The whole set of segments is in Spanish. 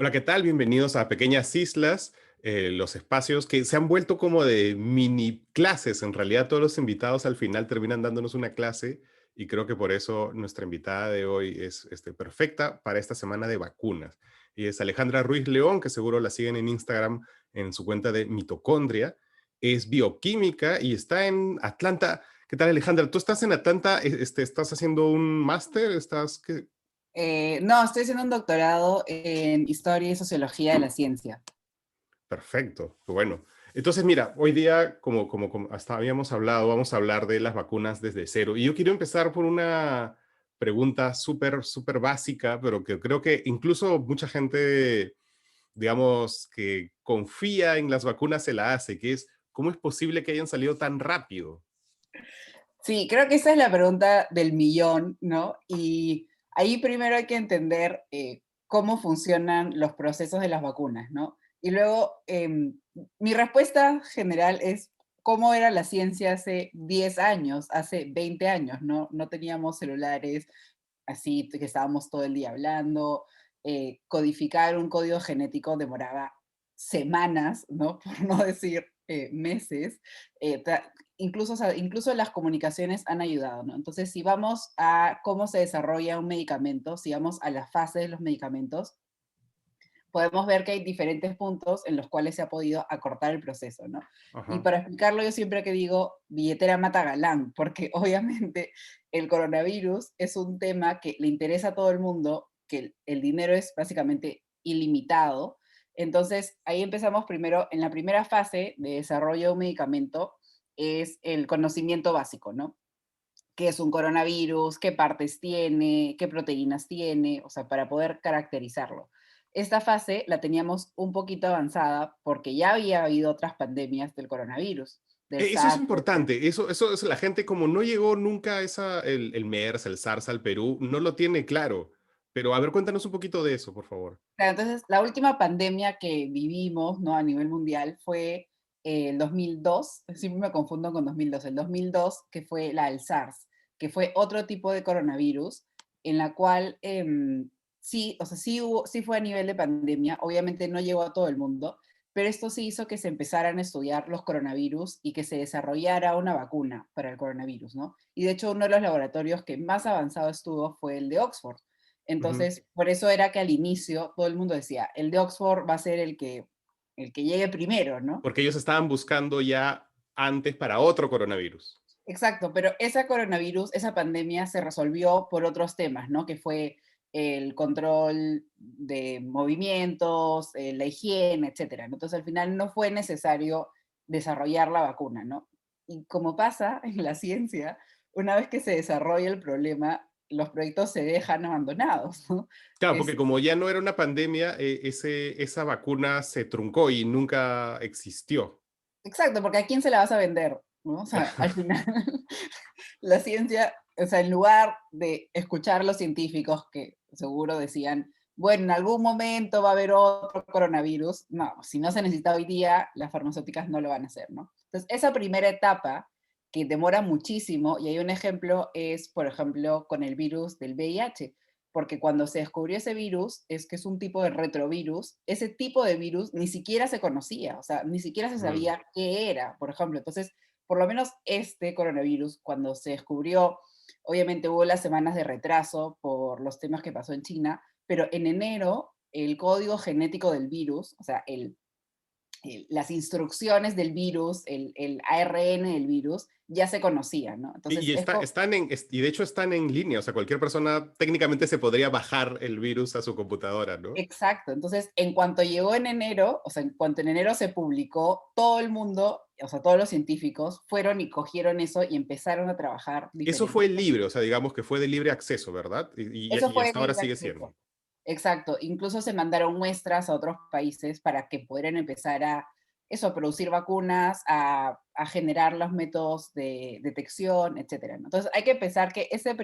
Hola, ¿qué tal? Bienvenidos a Pequeñas Islas, los espacios que se han vuelto como de mini clases. En realidad, todos los invitados al final terminan dándonos una clase y creo que por eso nuestra invitada de hoy es perfecta para esta semana de vacunas. Y es Alejandra Ruiz León, que seguro la siguen en Instagram en su cuenta de Mitocondria. Es bioquímica y está en Atlanta. ¿Qué tal, Alejandra? ¿Tú estás en Atlanta? ¿Estás haciendo un máster? No, estoy haciendo un doctorado en Historia y Sociología de la Ciencia. Perfecto, qué bueno. Entonces, mira, hoy día, como hasta habíamos hablado, vamos a hablar de las vacunas desde cero. Y yo quiero empezar por una pregunta súper básica, pero que creo que incluso mucha gente, digamos, que confía en las vacunas se la hace, que es, ¿cómo es posible que hayan salido tan rápido? Sí, creo que esa es la pregunta del millón, ¿no? Y ahí primero hay que entender cómo funcionan los procesos de las vacunas, ¿no? Y luego, mi respuesta general es cómo era la ciencia hace 10 años, hace 20 años, ¿no? No teníamos celulares así que estábamos todo el día hablando. Codificar un código genético demoraba semanas, ¿no? Por no decir meses. Incluso, o sea, incluso las comunicaciones han ayudado, ¿no? Entonces, si vamos a cómo se desarrolla un medicamento, si vamos a la fase de los medicamentos, podemos ver que hay diferentes puntos en los cuales se ha podido acortar el proceso, ¿no? Y Ajá. para explicarlo, yo siempre que digo, billetera mata galán, porque obviamente el coronavirus es un tema que le interesa a todo el mundo, que el dinero es básicamente ilimitado. Entonces, ahí empezamos primero, en la primera fase de desarrollo de un medicamento, es el conocimiento básico, ¿no? ¿Qué es un coronavirus? ¿Qué partes tiene? ¿Qué proteínas tiene? O sea, para poder caracterizarlo. Esta fase la teníamos un poquito avanzada porque ya había habido otras pandemias del coronavirus, del Eso es SARS. importante, eso es la gente como no llegó nunca el MERS, el SARS al Perú, no lo tiene claro. Pero a ver, cuéntanos un poquito de eso, por favor. Claro, entonces, la última pandemia que vivimos, ¿no? A nivel mundial fue el 2002, siempre me confundo con 2002, el 2002, que fue la del SARS, que fue otro tipo de coronavirus, en la cual sí, o sea, sí fue a nivel de pandemia, obviamente no llegó a todo el mundo, pero esto sí hizo que se empezaran a estudiar los coronavirus y que se desarrollara una vacuna para el coronavirus, ¿no? Y de hecho, uno de los laboratorios que más avanzado estuvo fue el de Oxford. Ujú. Entonces, por eso era que al inicio todo el mundo decía, el de Oxford va a ser el que llegue primero, ¿no? Porque ellos estaban buscando ya antes para otro coronavirus. Exacto, pero esa coronavirus, esa pandemia se resolvió por otros temas, ¿no? Que fue el control de movimientos, la higiene, etcétera, ¿no? Entonces, al final no fue necesario desarrollar la vacuna, ¿no? Y como pasa en la ciencia, una vez que se desarrolla el problema, los proyectos se dejan abandonados, ¿no? Claro, porque Es, como ya no era una pandemia, esa vacuna se truncó y nunca existió. Exacto, porque ¿a quién se la vas a vender? ¿No? O sea, al final, la ciencia, o sea, en lugar de escuchar a los científicos que seguro decían, bueno, en algún momento va a haber otro coronavirus, no, si no se necesita hoy día, las farmacéuticas no lo van a hacer, ¿no? Entonces, esa primera etapa que demora muchísimo, y hay un ejemplo, es, por ejemplo, con el virus del VIH, porque cuando se descubrió ese virus, es que es un tipo de retrovirus, ese tipo de virus ni siquiera se conocía, o sea, ni siquiera se Mm. sabía qué era, por ejemplo. Entonces, por lo menos este coronavirus, cuando se descubrió, obviamente hubo las semanas de retraso por los temas que pasó en China, pero en enero el código genético del virus, o sea, las instrucciones del virus, el ARN del virus, ya se conocían, ¿no? Entonces, Y de hecho están en línea, o sea, cualquier persona técnicamente se podría bajar el virus a su computadora, ¿no? exacto. Entonces, en cuanto llegó en enero, o sea, en cuanto en enero se publicó, todo el mundo, o sea, todos los científicos fueron y cogieron eso y empezaron a trabajar Eso diferentes fue cosas. libre, o sea, digamos que fue de libre acceso, ¿verdad? Eso Y fue hasta ahora libre sigue acceso. siendo. Exacto. Incluso se mandaron muestras a otros países para que pudieran empezar a eso, a producir vacunas, a generar los métodos de detección, etcétera, ¿no? Entonces, hay que pensar que ese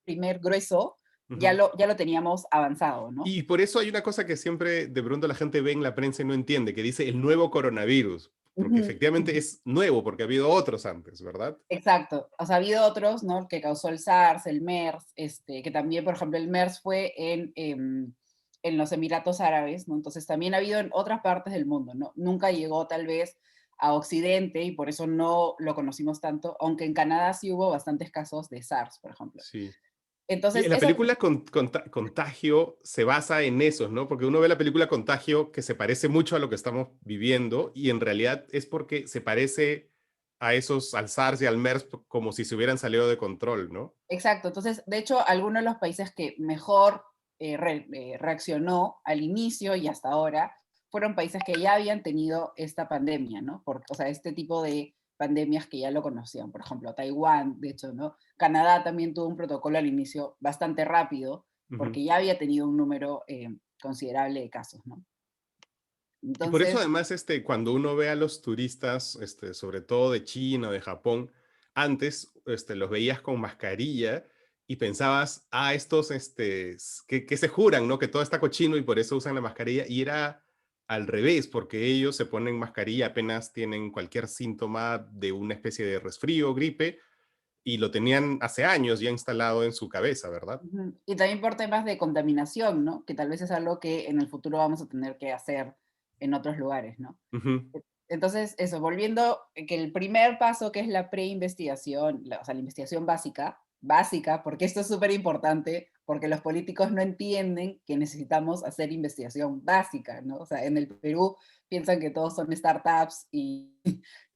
primer grueso Ujú. ya lo teníamos avanzado, ¿no? Y por eso hay una cosa que siempre de pronto la gente ve en la prensa y no entiende, que dice el nuevo coronavirus, porque Ujú, efectivamente ujú. es nuevo, porque ha habido otros antes, ¿verdad? Exacto. O sea, ha habido otros, ¿no? Que causó el SARS, el MERS, que también, por ejemplo, el MERS fue en los Emiratos Árabes, ¿no? Entonces también ha habido en otras partes del mundo, ¿no? Nunca llegó tal vez a Occidente y por eso no lo conocimos tanto, aunque en Canadá sí hubo bastantes casos de SARS, por ejemplo. Sí. Y Entonces, en la eso, película Contagio se basa en esos, ¿no? Porque uno ve la película Contagio que se parece mucho a lo que estamos viviendo y en realidad es porque se parece a esos, al SARS y al MERS como si se hubieran salido de control, ¿no? exacto. Entonces, de hecho, algunos de los países que mejor reaccionó al inicio y hasta ahora fueron países que ya habían tenido esta pandemia, ¿no? O sea, este tipo de pandemias que ya lo conocían. Por ejemplo, Taiwán, de hecho, ¿no? Canadá también tuvo un protocolo al inicio bastante rápido Ujú. porque ya había tenido un número considerable de casos, ¿no? Y por eso Entonces, además, cuando uno ve a los turistas, sobre todo de China o de Japón, antes, los veías con mascarilla y pensabas, estos, que se juran, ¿no? Que todo está cochino y por eso usan la mascarilla. Y era al revés, porque ellos se ponen mascarilla apenas tienen cualquier síntoma de una especie de resfrío o gripe y lo tenían hace años ya instalado en su cabeza, ¿verdad? ujú, y también por temas de contaminación, ¿no? Que tal vez es algo que en el futuro vamos a tener que hacer en otros lugares, ¿no? Ujú. Entonces, eso, volviendo, que el primer paso que es la preinvestigación, o sea, la investigación básica, básica, porque esto es súper importante, porque los políticos no entienden que necesitamos hacer investigación básica, ¿no? O sea, en el Perú piensan que todos son startups y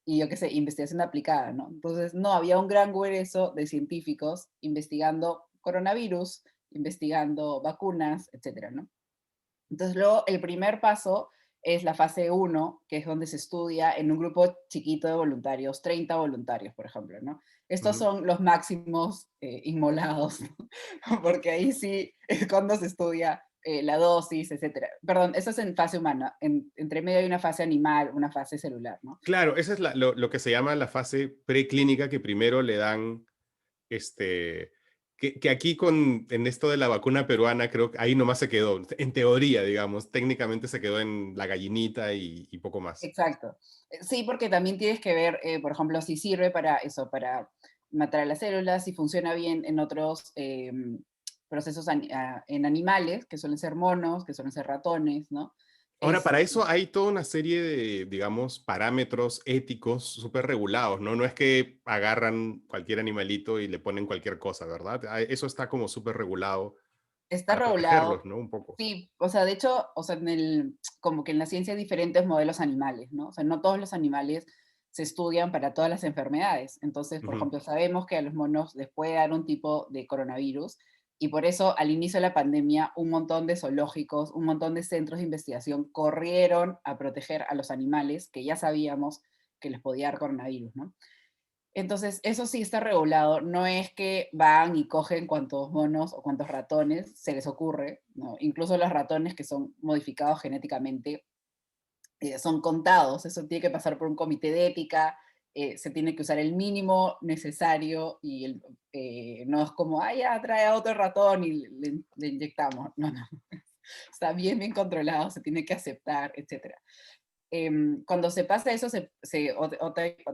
yo qué sé, investigación aplicada, ¿no? Entonces, no, había un gran grueso de científicos investigando coronavirus, investigando vacunas, etcétera, ¿no? Entonces, luego el primer paso es la fase uno, que es donde se estudia en un grupo chiquito de voluntarios, 30 voluntarios, por ejemplo, ¿no? Estos Ujú. son los máximos inmolados, ¿no? Porque ahí sí es cuando se estudia la dosis, etcétera. Perdón, eso es en fase humana. Entre medio hay una fase animal, una fase celular, ¿no? Claro, esa es lo que se llama la fase preclínica, que primero le dan, este, que aquí en esto de la vacuna peruana, creo que ahí nomás se quedó, en teoría, digamos, técnicamente se quedó en la gallinita y poco más. Exacto. Sí, porque también tienes que ver, por ejemplo, si sirve para eso, para matar a las células, si funciona bien en otros procesos en animales, que suelen ser monos, que suelen ser ratones, ¿no? Ahora, para Este, eso hay toda una serie de, digamos, parámetros éticos súper regulados, ¿no? No es que agarran cualquier animalito y le ponen cualquier cosa, ¿verdad? Eso está como súper regulado está para protegerlos, regulado, ¿no? Un poco. sí, o sea, de hecho, o sea, como que en la ciencia hay diferentes modelos animales, ¿no? O sea, no todos los animales se estudian para todas las enfermedades. Entonces, por Ujú. ejemplo, sabemos que a los monos les puede dar un tipo de coronavirus y por eso al inicio de la pandemia un montón de zoológicos, un montón de centros de investigación corrieron a proteger a los animales que ya sabíamos que les podía dar coronavirus, ¿no? Entonces, eso sí está regulado, no es que van y cogen cuantos monos o cuantos ratones se les ocurre, ¿no? Incluso los ratones que son modificados genéticamente son contados, eso tiene que pasar por un comité de ética, se tiene que usar el mínimo necesario y no es como, ya trae a otro ratón y le inyectamos, no, no, está bien, bien controlado, se tiene que aceptar, etc. Cuando se pasa eso,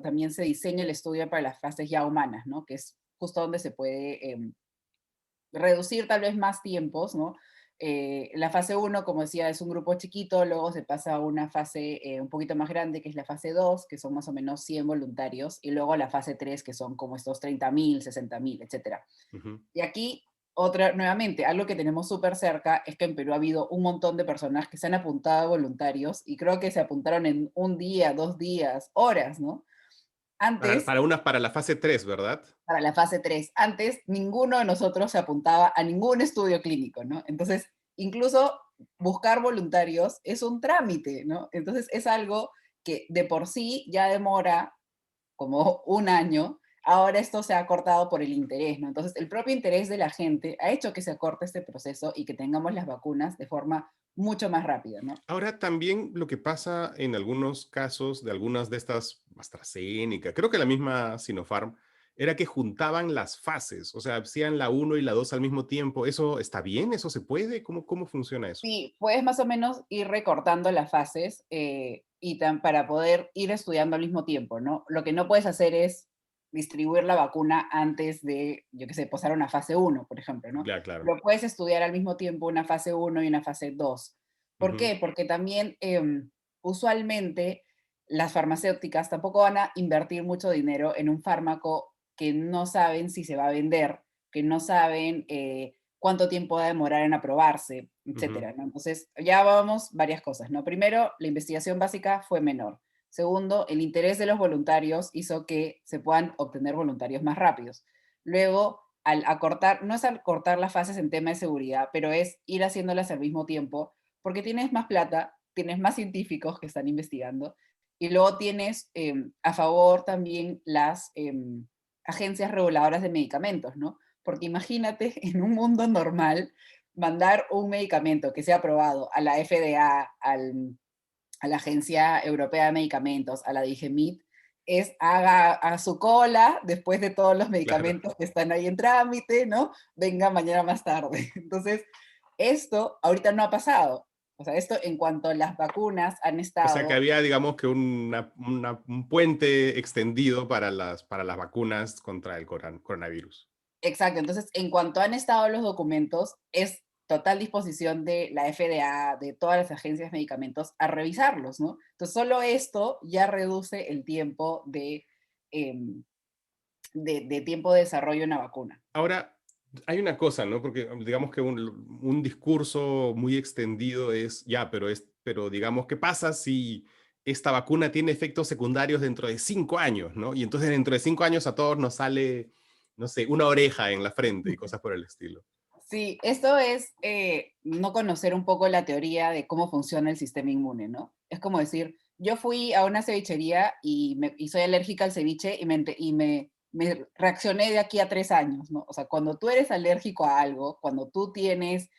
también se diseña el estudio para las fases ya humanas, ¿no? Que es justo donde se puede reducir tal vez más tiempos, ¿no? La fase uno, como decía, es un grupo chiquito, luego se pasa a una fase un poquito más grande, que es la fase 2, que son más o menos 100 voluntarios, y luego la fase 3, que son como estos 30.000, 60.000, etcétera. Ujú. Y aquí, nuevamente, algo que tenemos súper cerca es que en Perú ha habido un montón de personas que se han apuntado a voluntarios y creo que se apuntaron en un día, 2 días, horas, ¿no? Antes, Para la fase 3, ¿verdad? para la fase 3, antes ninguno de nosotros se apuntaba a ningún estudio clínico, ¿no? Entonces, incluso buscar voluntarios es un trámite, ¿no? Entonces, es algo que de por sí ya demora como un año, ahora esto se ha cortado por el interés, ¿no? Entonces, el propio interés de la gente ha hecho que se acorte este proceso y que tengamos las vacunas de forma mucho más rápida, ¿no? Ahora, también lo que pasa en algunos casos de algunas de estas AstraZeneca, creo que la misma Sinopharm, era que juntaban las fases, o sea, hacían la uno y la 2 al mismo tiempo. ¿Eso está bien? ¿Eso se puede? ¿Cómo funciona eso? Sí, puedes más o menos ir recortando las fases para poder ir estudiando al mismo tiempo, ¿no? Lo que no puedes hacer es distribuir la vacuna antes de, yo qué sé, pasar a una fase uno, por ejemplo, ¿no? Ya, claro. Pero puedes estudiar al mismo tiempo una fase uno y una fase 2. ¿Por Ujú, qué? Porque también usualmente las farmacéuticas tampoco van a invertir mucho dinero en un fármaco que no saben si se va a vender, que no saben cuánto tiempo va a demorar en aprobarse, ujú. etcétera, ¿no? Entonces, ya vamos varias cosas, ¿no? Primero, la investigación básica fue menor. Segundo, el interés de los voluntarios hizo que se puedan obtener voluntarios más rápidos. Luego, al acortar, no es acortar las fases en tema de seguridad, pero es ir haciéndolas al mismo tiempo, porque tienes más plata, tienes más científicos que están investigando, y luego tienes a favor también las agencias reguladoras de medicamentos, ¿no? Porque imagínate en un mundo normal mandar un medicamento que sea aprobado a la FDA, a la Agencia Europea de Medicamentos, a la DIGEMIT, es haga a su cola después de todos los Claro. medicamentos que están ahí en trámite, ¿no? Venga mañana más tarde. Entonces, esto ahorita no ha pasado. O sea, esto en cuanto a las vacunas han O sea que estado. había, digamos que un puente extendido para las vacunas contra el coronavirus. Exacto, entonces en cuanto han estado los documentos, es total disposición de la FDA, de todas las agencias de medicamentos, a revisarlos, ¿no? Entonces solo esto ya reduce el tiempo em, de tiempo de desarrollo de una vacuna. Ahora, hay una cosa, ¿no? Porque digamos que un discurso muy extendido es, ya, pero digamos, ¿qué pasa si esta vacuna tiene efectos secundarios dentro de 5 años, ¿no? Y entonces dentro de 5 años a todos nos sale, no sé, una oreja en la frente y cosas por el estilo. Sí, esto es no conocer un poco la teoría de cómo funciona el sistema inmune, ¿no? Es como decir, yo fui a una cevichería y soy alérgica al ceviche y me reaccioné de aquí a 3 años, ¿no? O sea, cuando tú eres alérgico a algo, cuando tú tienes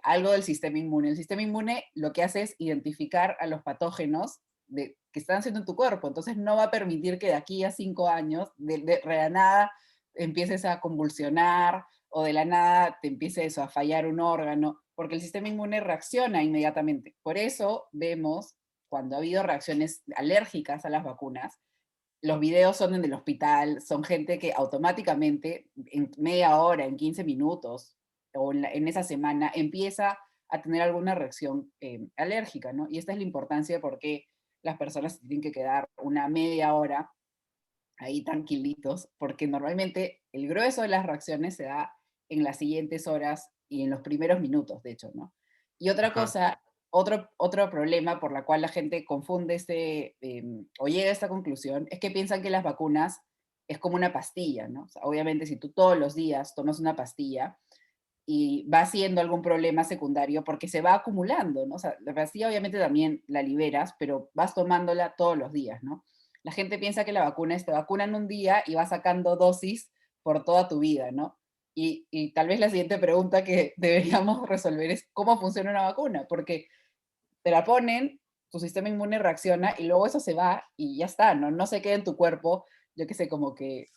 algo del sistema inmune, el sistema inmune lo que hace es identificar a los patógenos que están haciendo en tu cuerpo, entonces no va a permitir que de aquí a 5 años, de la nada, empieces a convulsionar o de la nada te empiece eso, a fallar un órgano, porque el sistema inmune reacciona inmediatamente. Por eso vemos, cuando ha habido reacciones alérgicas a las vacunas, los videos son en el hospital, son gente que automáticamente, en media hora, en 15 minutos, o en esa semana, empieza a tener alguna reacción alérgica, ¿no? Y esta es la importancia de por qué las personas tienen que quedar una media hora ahí tranquilitos, porque normalmente el grueso de las reacciones se da en las siguientes horas y en los primeros minutos, de hecho, ¿no? Y otra Ajá. cosa, otro problema por la cual la gente confunde o llega a esta conclusión, es que piensan que las vacunas es como una pastilla, ¿no? O sea, obviamente si tú todos los días tomas una pastilla y va siendo algún problema secundario porque se va acumulando, ¿no? O sea, la pastilla obviamente también la liberas, pero vas tomándola todos los días, ¿no? La gente piensa que la vacuna es te vacunan un día y vas sacando dosis por toda tu vida, ¿no? Y tal vez la siguiente pregunta que deberíamos resolver es cómo funciona una vacuna, porque te la ponen, tu sistema inmune reacciona y luego eso se va y ya está, ¿no? No se queda en tu cuerpo, yo qué sé, como que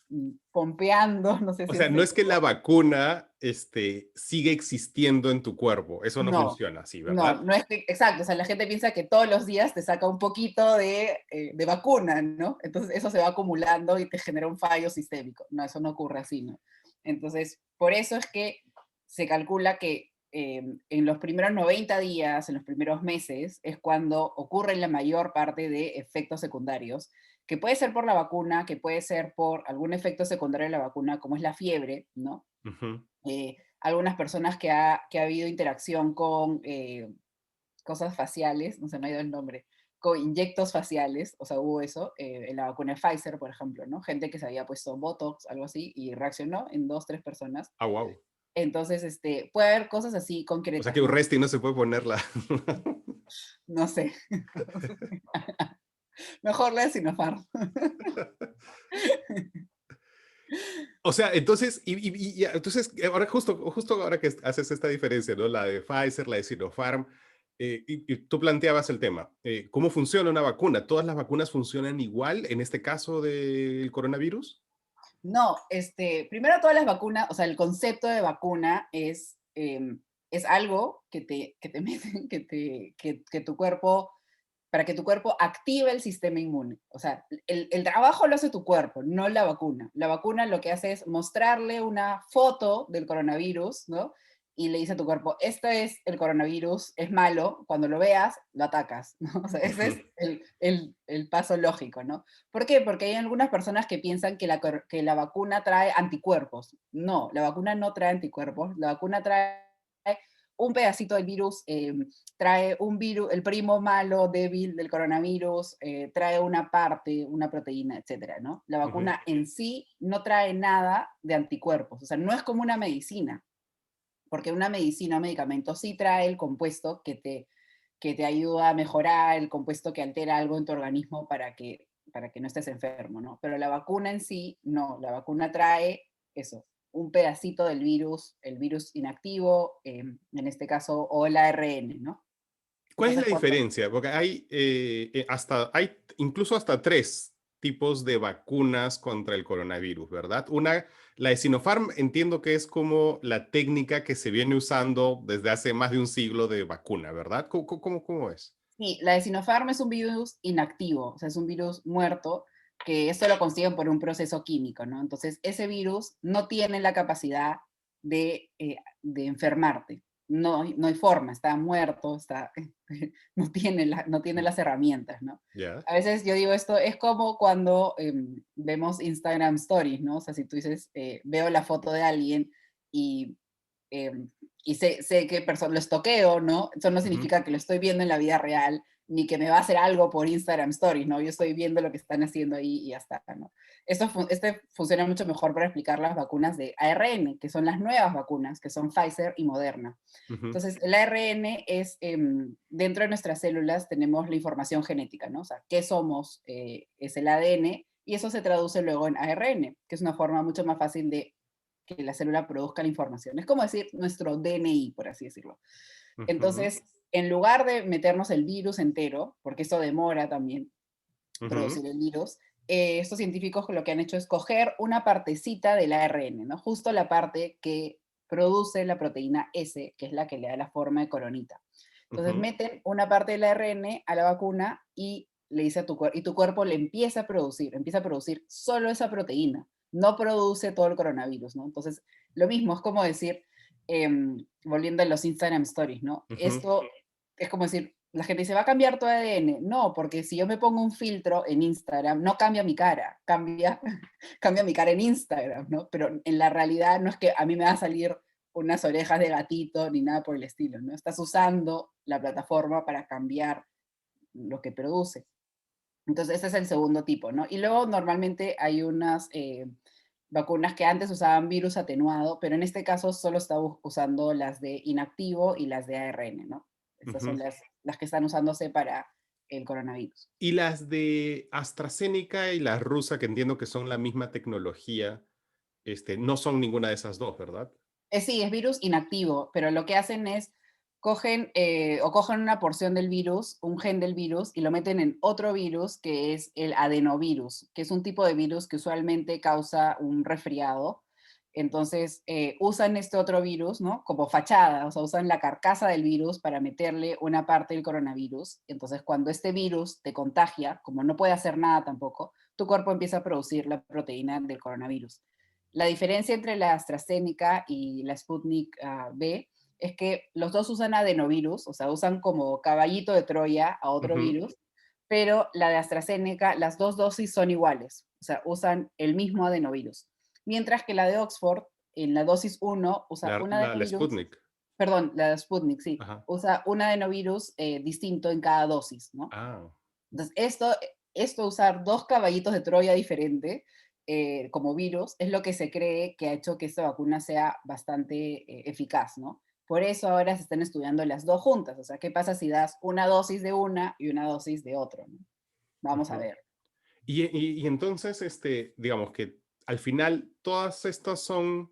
pompeando, no sé O si sea, es no el es que la vacuna, sigue existiendo en tu cuerpo. Eso no no, funciona así, no, ¿verdad? no es que, exacto, o sea, la gente piensa que todos los días te saca un poquito de vacuna, ¿no? Entonces eso se va acumulando y te genera un fallo sistémico. No, eso no ocurre así, ¿no? Entonces, por eso es que se calcula que en los primeros 90 días, en los primeros meses, es cuando ocurren la mayor parte de efectos secundarios, que puede ser por la vacuna, que puede ser por algún efecto secundario de la vacuna, como es la fiebre, ¿no? Ujú. Algunas personas que ha habido interacción con cosas faciales, no se me ha ido el nombre, con inyectos faciales, o sea, hubo eso en la vacuna de Pfizer, por ejemplo, ¿no? Gente que se había puesto Botox, algo así, y reaccionó en dos, tres personas. Ah, wow. Entonces, puede haber cosas así O sea concretas, que ¿no? Urresti no se puede ponerla. No sé. Mejor la de Sinopharm. O sea, entonces, entonces, ahora justo ahora que haces esta diferencia, ¿no? La de Pfizer, la de Sinopharm, y tú planteabas el tema, ¿cómo funciona una vacuna? ¿Todas las vacunas funcionan igual en este caso del coronavirus? No, primero todas las vacunas, o sea, el concepto de vacuna es algo que te meten, que tu cuerpo para que tu cuerpo active el sistema inmune. O sea, el trabajo lo hace tu cuerpo, no la vacuna. La vacuna lo que hace es mostrarle una foto del coronavirus, ¿no? Y le dice a tu cuerpo, este es el coronavirus, es malo, cuando lo veas, lo atacas, ¿no? O sea, ese es Ujú, el paso lógico, ¿no? ¿Por qué? Porque hay algunas personas que piensan que la vacuna trae anticuerpos. No, la vacuna no trae anticuerpos, la vacuna trae un pedacito del virus, trae un virus, el primo malo, débil del coronavirus, trae una parte, una proteína, etcétera, ¿no? La ujú. vacuna en sí no trae nada de anticuerpos, o sea, no es como una medicina, porque una medicina, un medicamento sí trae el compuesto que te ayuda a mejorar, el compuesto que altera algo en tu organismo para que no estés enfermo, ¿no? Pero la vacuna en sí, no, la vacuna trae eso, un pedacito del virus, el virus inactivo, en este caso, o el ARN, ¿no? ¿Cuál es Entonces, la diferencia? Porque hay incluso hasta tres tipos de vacunas contra el coronavirus, ¿verdad? Una, la de Sinopharm, entiendo que es como la técnica que se viene usando desde hace más de un siglo de vacuna, ¿verdad? ¿Cómo es? sí, la de Sinopharm es un virus inactivo, o sea, es un virus muerto, que esto lo consiguen por un proceso químico, ¿no? Entonces, ese virus no tiene la capacidad de enfermarte. No, no hay forma, está muerto, está, no tiene las herramientas, ¿no? Ya. A veces yo digo esto, es como cuando vemos Instagram Stories, ¿no? O sea, si tú dices, veo la foto de alguien y em, y sé qué persona lo estoqueo, ¿no? Eso no Ujú. significa que lo estoy viendo en la vida real, ni que me va a hacer algo por Instagram Stories, ¿no? Yo estoy viendo lo que están haciendo ahí y ya está, ¿no? Este funciona mucho mejor para explicar las vacunas de ARN, que son las nuevas vacunas, que son Pfizer y Moderna. Ujú, Entonces, el ARN es, dentro de nuestras células tenemos la información genética, ¿no? O sea, qué somos es el ADN y eso se traduce luego en ARN, que es una forma mucho más fácil de que la célula produzca la información. Es como decir nuestro DNI, por así decirlo. ujú, Entonces, en lugar de meternos el virus entero, porque eso demora también ujú, producir el virus, estos científicos lo que han hecho es coger una partecita del ARN, ¿no? Justo la parte que produce la proteína S, que es la que le da la forma de coronita. Entonces ujú. meten una parte del ARN a la vacuna y le dice a tu cuerpo, y tu cuerpo le empieza a producir solo esa proteína, no produce todo el coronavirus, ¿no? Entonces, lo mismo, es como decir, volviendo a los Instagram Stories, ¿no? Ujú. Esto es como decir, la gente dice, ¿va a cambiar tu ADN? No, porque si yo me pongo un filtro en Instagram, no cambia mi cara, cambia, cambia mi cara en Instagram, ¿no? Pero en la realidad no es que a mí me va a salir unas orejas de gatito ni nada por el estilo, ¿no? Estás usando la plataforma para cambiar lo que produce. Entonces, ese es el segundo tipo, ¿no? Y luego normalmente hay unas vacunas que antes usaban virus atenuado, pero en este caso solo está usando las de inactivo y las de ARN, ¿no? Estas son Ujú. las que están usándose para el coronavirus. Y las de AstraZeneca y la rusa, que entiendo que son la misma tecnología, no son ninguna de esas dos, ¿verdad? Sí, es virus inactivo, pero lo que hacen es cogen una porción del virus, un gen del virus, y lo meten en otro virus que es el adenovirus, que es un tipo de virus que usualmente causa un resfriado. Entonces, usan este otro virus, ¿no? Como fachada, o sea, usan la carcasa del virus para meterle una parte del coronavirus. Entonces, cuando este virus te contagia, como no puede hacer nada tampoco, tu cuerpo empieza a producir la proteína del coronavirus. La diferencia entre la AstraZeneca y la Sputnik V es que los dos usan adenovirus, o sea, usan como caballito de Troya a otro Ujú. virus, pero la de AstraZeneca, las dos dosis son iguales, o sea, usan el mismo adenovirus. Mientras que la de Oxford, en la dosis uno usa un La adenovirus, Sputnik. perdón, la de Sputnik, sí, Ajá. usa un adenovirus distinto en cada dosis, ¿no? Ah. Entonces, esto usar dos caballitos de Troya diferentes como virus es lo que se cree que ha hecho que esta vacuna sea bastante eficaz, ¿no? Por eso ahora se están estudiando las dos juntas. O sea, ¿qué pasa si das una dosis de una y una dosis de otro? ¿No? Vamos a Ujú. ver. Y entonces, digamos que al final todas estas son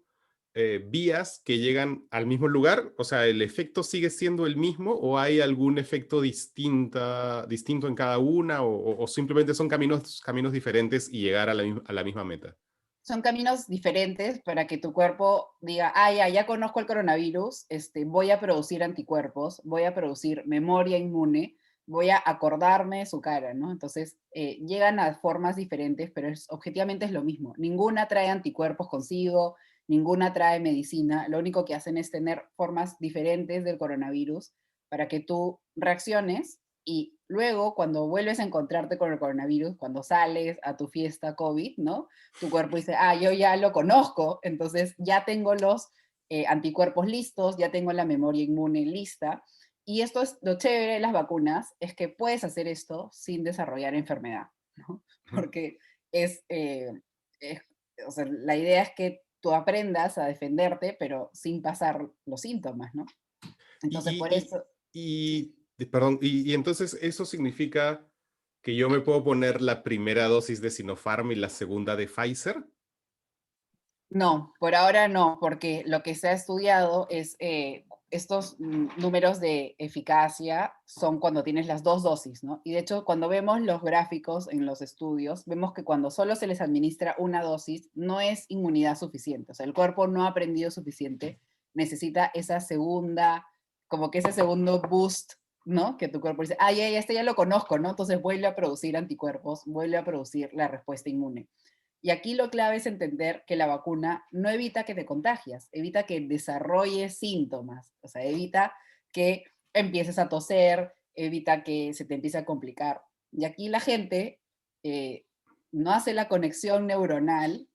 vías que llegan al mismo lugar, o sea, ¿el efecto sigue siendo el mismo o hay algún efecto distinto en cada una o simplemente son caminos diferentes y llegar a a la misma meta? Son caminos diferentes para que tu cuerpo diga, ah, ya conozco el coronavirus, voy a producir anticuerpos, voy a producir memoria inmune voy a acordarme de su cara, ¿no? Entonces, llegan a formas diferentes, pero objetivamente es lo mismo. Ninguna trae anticuerpos consigo, ninguna trae medicina, lo único que hacen es tener formas diferentes del coronavirus para que tú reacciones y luego cuando vuelves a encontrarte con el coronavirus, cuando sales a tu fiesta COVID, ¿no? Tu cuerpo dice, ah, yo ya lo conozco, entonces ya tengo los anticuerpos listos, ya tengo la memoria inmune lista. Y esto es lo chévere de las vacunas, es que puedes hacer esto sin desarrollar enfermedad, ¿no? Ujú. Porque es, o sea, la idea es que tú aprendas a defenderte, pero sin pasar los síntomas, ¿no? Entonces, Y, por y, eso, sí. perdón, y entonces eso significa que yo me puedo poner la primera dosis de Sinopharm y la segunda de Pfizer. No, por ahora no, porque lo que se ha estudiado es estos números de eficacia son cuando tienes las dos dosis, ¿no? Y de hecho, cuando vemos los gráficos en los estudios, vemos que cuando solo se les administra una dosis, no es inmunidad suficiente. O sea, el cuerpo no ha aprendido suficiente, necesita esa segunda, como que ese segundo boost, ¿no? Que tu cuerpo dice, ah, ya, este ya lo conozco, ¿no? Entonces vuelve a producir anticuerpos, vuelve a producir la respuesta inmune. Y aquí lo clave es entender que la vacuna no evita que te contagias, evita que desarrolles síntomas, o sea, evita que empieces a toser, evita que se te empiece a complicar. Y aquí la gente eh, no hace la conexión neuronal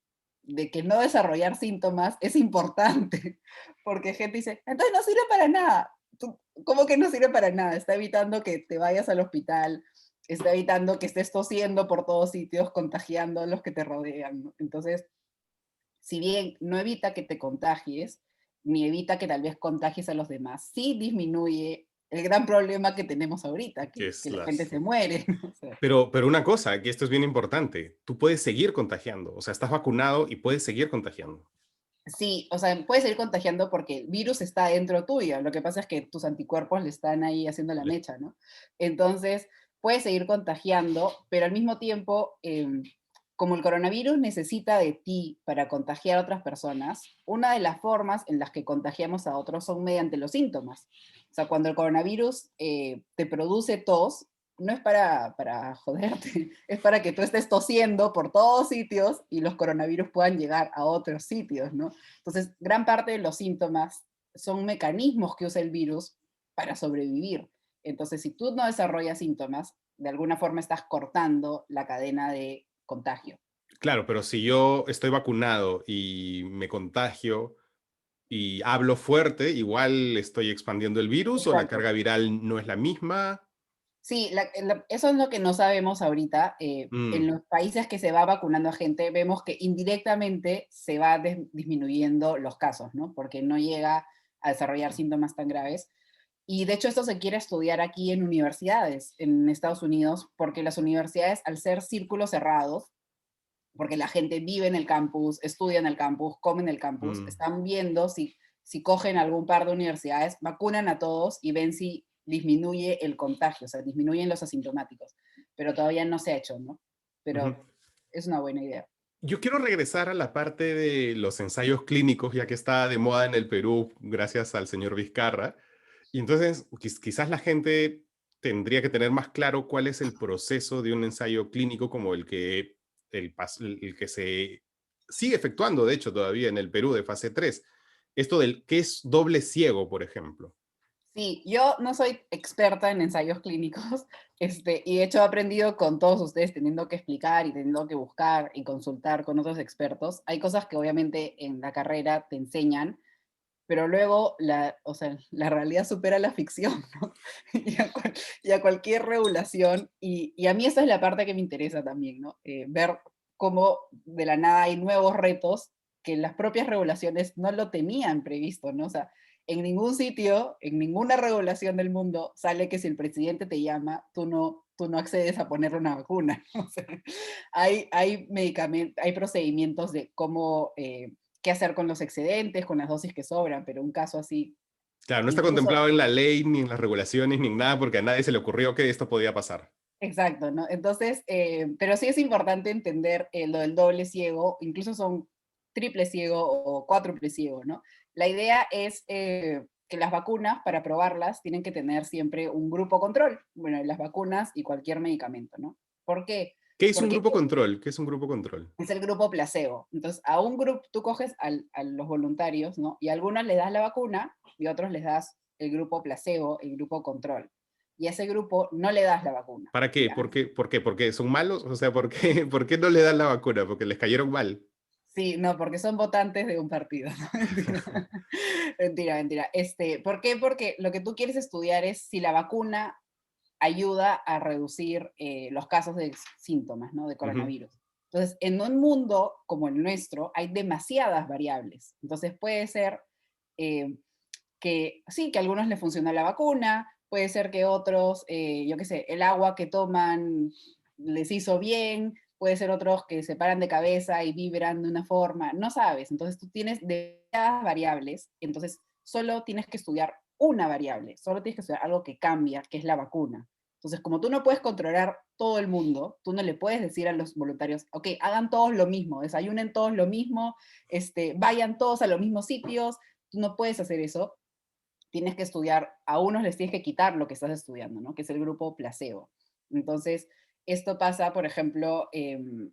de que no desarrollar síntomas es importante, porque gente dice, entonces no sirve para nada. ¿Cómo que no sirve para nada? Está evitando que te vayas al hospital, está evitando que estés tosiendo por todos sitios, contagiando a los que te rodean, ¿no? Entonces, si bien no evita que te contagies, ni evita que tal vez contagies a los demás, sí disminuye el gran problema que tenemos ahorita, Que que es la gente las... se muere, ¿no? O sea, Pero una cosa, que esto es bien importante, tú puedes seguir contagiando, o sea, estás vacunado y puedes seguir contagiando. sí, o sea, puedes ir contagiando porque el virus está dentro tuyo. Lo que pasa es que tus anticuerpos le están ahí haciendo la mecha, ¿no? Entonces, puedes seguir contagiando, pero al mismo tiempo, como el coronavirus necesita de ti para contagiar a otras personas, una de las formas en las que contagiamos a otros son mediante los síntomas. O sea, cuando el coronavirus te produce tos, no es para joderte, es para que tú estés tosiendo por todos sitios y los coronavirus puedan llegar a otros sitios, ¿no? Entonces, gran parte de los síntomas son mecanismos que usa el virus para sobrevivir. Entonces, si tú no desarrollas síntomas, de alguna forma estás cortando la cadena de contagio. Claro, pero si yo estoy vacunado y me contagio y hablo fuerte, igual estoy expandiendo el virus o la Exacto. carga viral no es la misma. Sí, eso es lo que no sabemos ahorita. En Mm, los países que se va vacunando a gente, vemos que indirectamente se va disminuyendo los casos, ¿no? Porque no llega a desarrollar síntomas tan graves. Y de hecho esto se quiere estudiar aquí en universidades, en Estados Unidos, porque las universidades, al ser círculos cerrados, porque la gente vive en el campus, estudia en el campus, come en el campus, mm. están viendo si cogen algún par de universidades, vacunan a todos y ven si disminuye el contagio, o sea, disminuyen los asintomáticos. Pero todavía no se ha hecho, ¿no? Ujú. Pero es una buena idea. Yo quiero regresar a la parte de los ensayos clínicos, ya que está de moda en el Perú, gracias al señor Vizcarra. Y entonces, quizás la gente tendría que tener más claro cuál es el proceso de un ensayo clínico como el que se sigue efectuando, de hecho, todavía en el Perú de fase 3. Esto del que es doble ciego, por ejemplo. Sí, yo no soy experta en ensayos clínicos, y de hecho he aprendido con todos ustedes teniendo que explicar y teniendo que buscar y consultar con otros expertos. Hay cosas que obviamente en la carrera te enseñan, pero luego o sea, la realidad supera la ficción, ¿no? Y a cualquier regulación, y a mí esa es la parte que me interesa también, ¿no? Ver cómo de la nada hay nuevos retos que las propias regulaciones no lo tenían previsto, ¿no? O sea, en ningún sitio, en ninguna regulación del mundo sale que si el presidente te llama, tú no accedes a ponerle una vacuna. O sea, hay medicamentos, hay procedimientos de cómo qué hacer con los excedentes, con las dosis que sobran, pero un caso así, Claro, no está incluso, contemplado en la ley, ni en las regulaciones, ni en nada, porque a nadie se le ocurrió que esto podía pasar. exacto, ¿no? Entonces, pero sí es importante entender lo del doble ciego, incluso son triple ciego o cuádruple ciego, ¿no? La idea es que las vacunas, para probarlas, tienen que tener siempre un grupo control. Bueno, las vacunas y cualquier medicamento, ¿no? ¿Por qué? ¿Qué es un Porque grupo control? ¿Qué es un grupo control? es el grupo placebo. Entonces, a un grupo, tú coges a los voluntarios, ¿no? Y a algunos les das la vacuna y a otros les das el grupo placebo, el grupo control. Y a ese grupo no le das la vacuna, ¿Para qué? ¿ya? ¿Por qué? ¿Por qué? ¿Porque son malos? O sea, ¿por qué, por qué no le dan la vacuna? ¿Porque les cayeron mal? Sí, no, porque son votantes de un partido, ¿no? Mentira. Mentira, mentira. ¿Por qué? Porque lo que tú quieres estudiar es si la vacuna ayuda a reducir los casos de síntomas, ¿no? De Ujú. coronavirus. Entonces, en un mundo como el nuestro hay demasiadas variables. Entonces, puede ser eh, que sí, que a algunos les funciona la vacuna, puede ser que otros, yo qué sé, el agua que toman les hizo bien, puede ser otros que se paran de cabeza y vibran de una forma, no sabes. Entonces tú tienes demasiadas variables, entonces solo tienes que estudiar una variable, solo tienes que estudiar algo que cambia, que es la vacuna. Entonces, como tú no puedes controlar todo el mundo, tú no le puedes decir a los voluntarios, ok, hagan todos lo mismo, desayunen todos lo mismo, vayan todos a los mismos sitios, tú no puedes hacer eso, tienes que estudiar, a unos les tienes que quitar lo que estás estudiando, ¿no? Que es el grupo placebo. Entonces, esto pasa, por ejemplo, en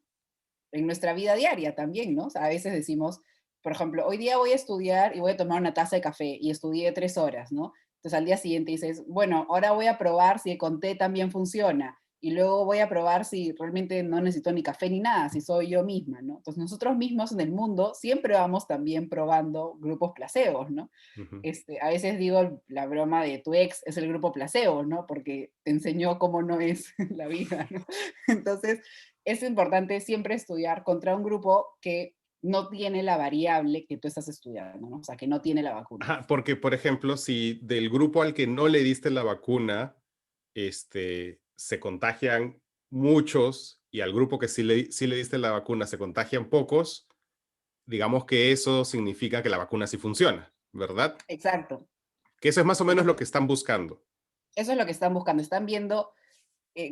nuestra vida diaria también, ¿no? O sea, a veces decimos, por ejemplo, hoy día voy a estudiar y voy a tomar una taza de café y estudié 3 horas, ¿no? Entonces al día siguiente dices, bueno, ahora voy a probar si con té también funciona y luego voy a probar si realmente no necesito ni café ni nada, si soy yo misma, ¿no? Entonces nosotros mismos en el mundo siempre vamos también probando grupos placebos, ¿no? Ujú. A veces digo la broma de tu ex es el grupo placebo, ¿no? Porque te enseñó cómo no es la vida, ¿no? Entonces, es importante siempre estudiar contra un grupo que no tiene la variable que tú estás estudiando, ¿no? O sea, que no tiene la vacuna. Ajá, porque, por ejemplo, si del grupo al que no le diste la vacuna, se contagian muchos y al grupo que sí le diste la vacuna se contagian pocos, digamos que eso significa que la vacuna sí funciona, ¿verdad? Exacto. Que eso es más o menos lo Entonces, que están buscando. eso es lo que están buscando. Están viendo,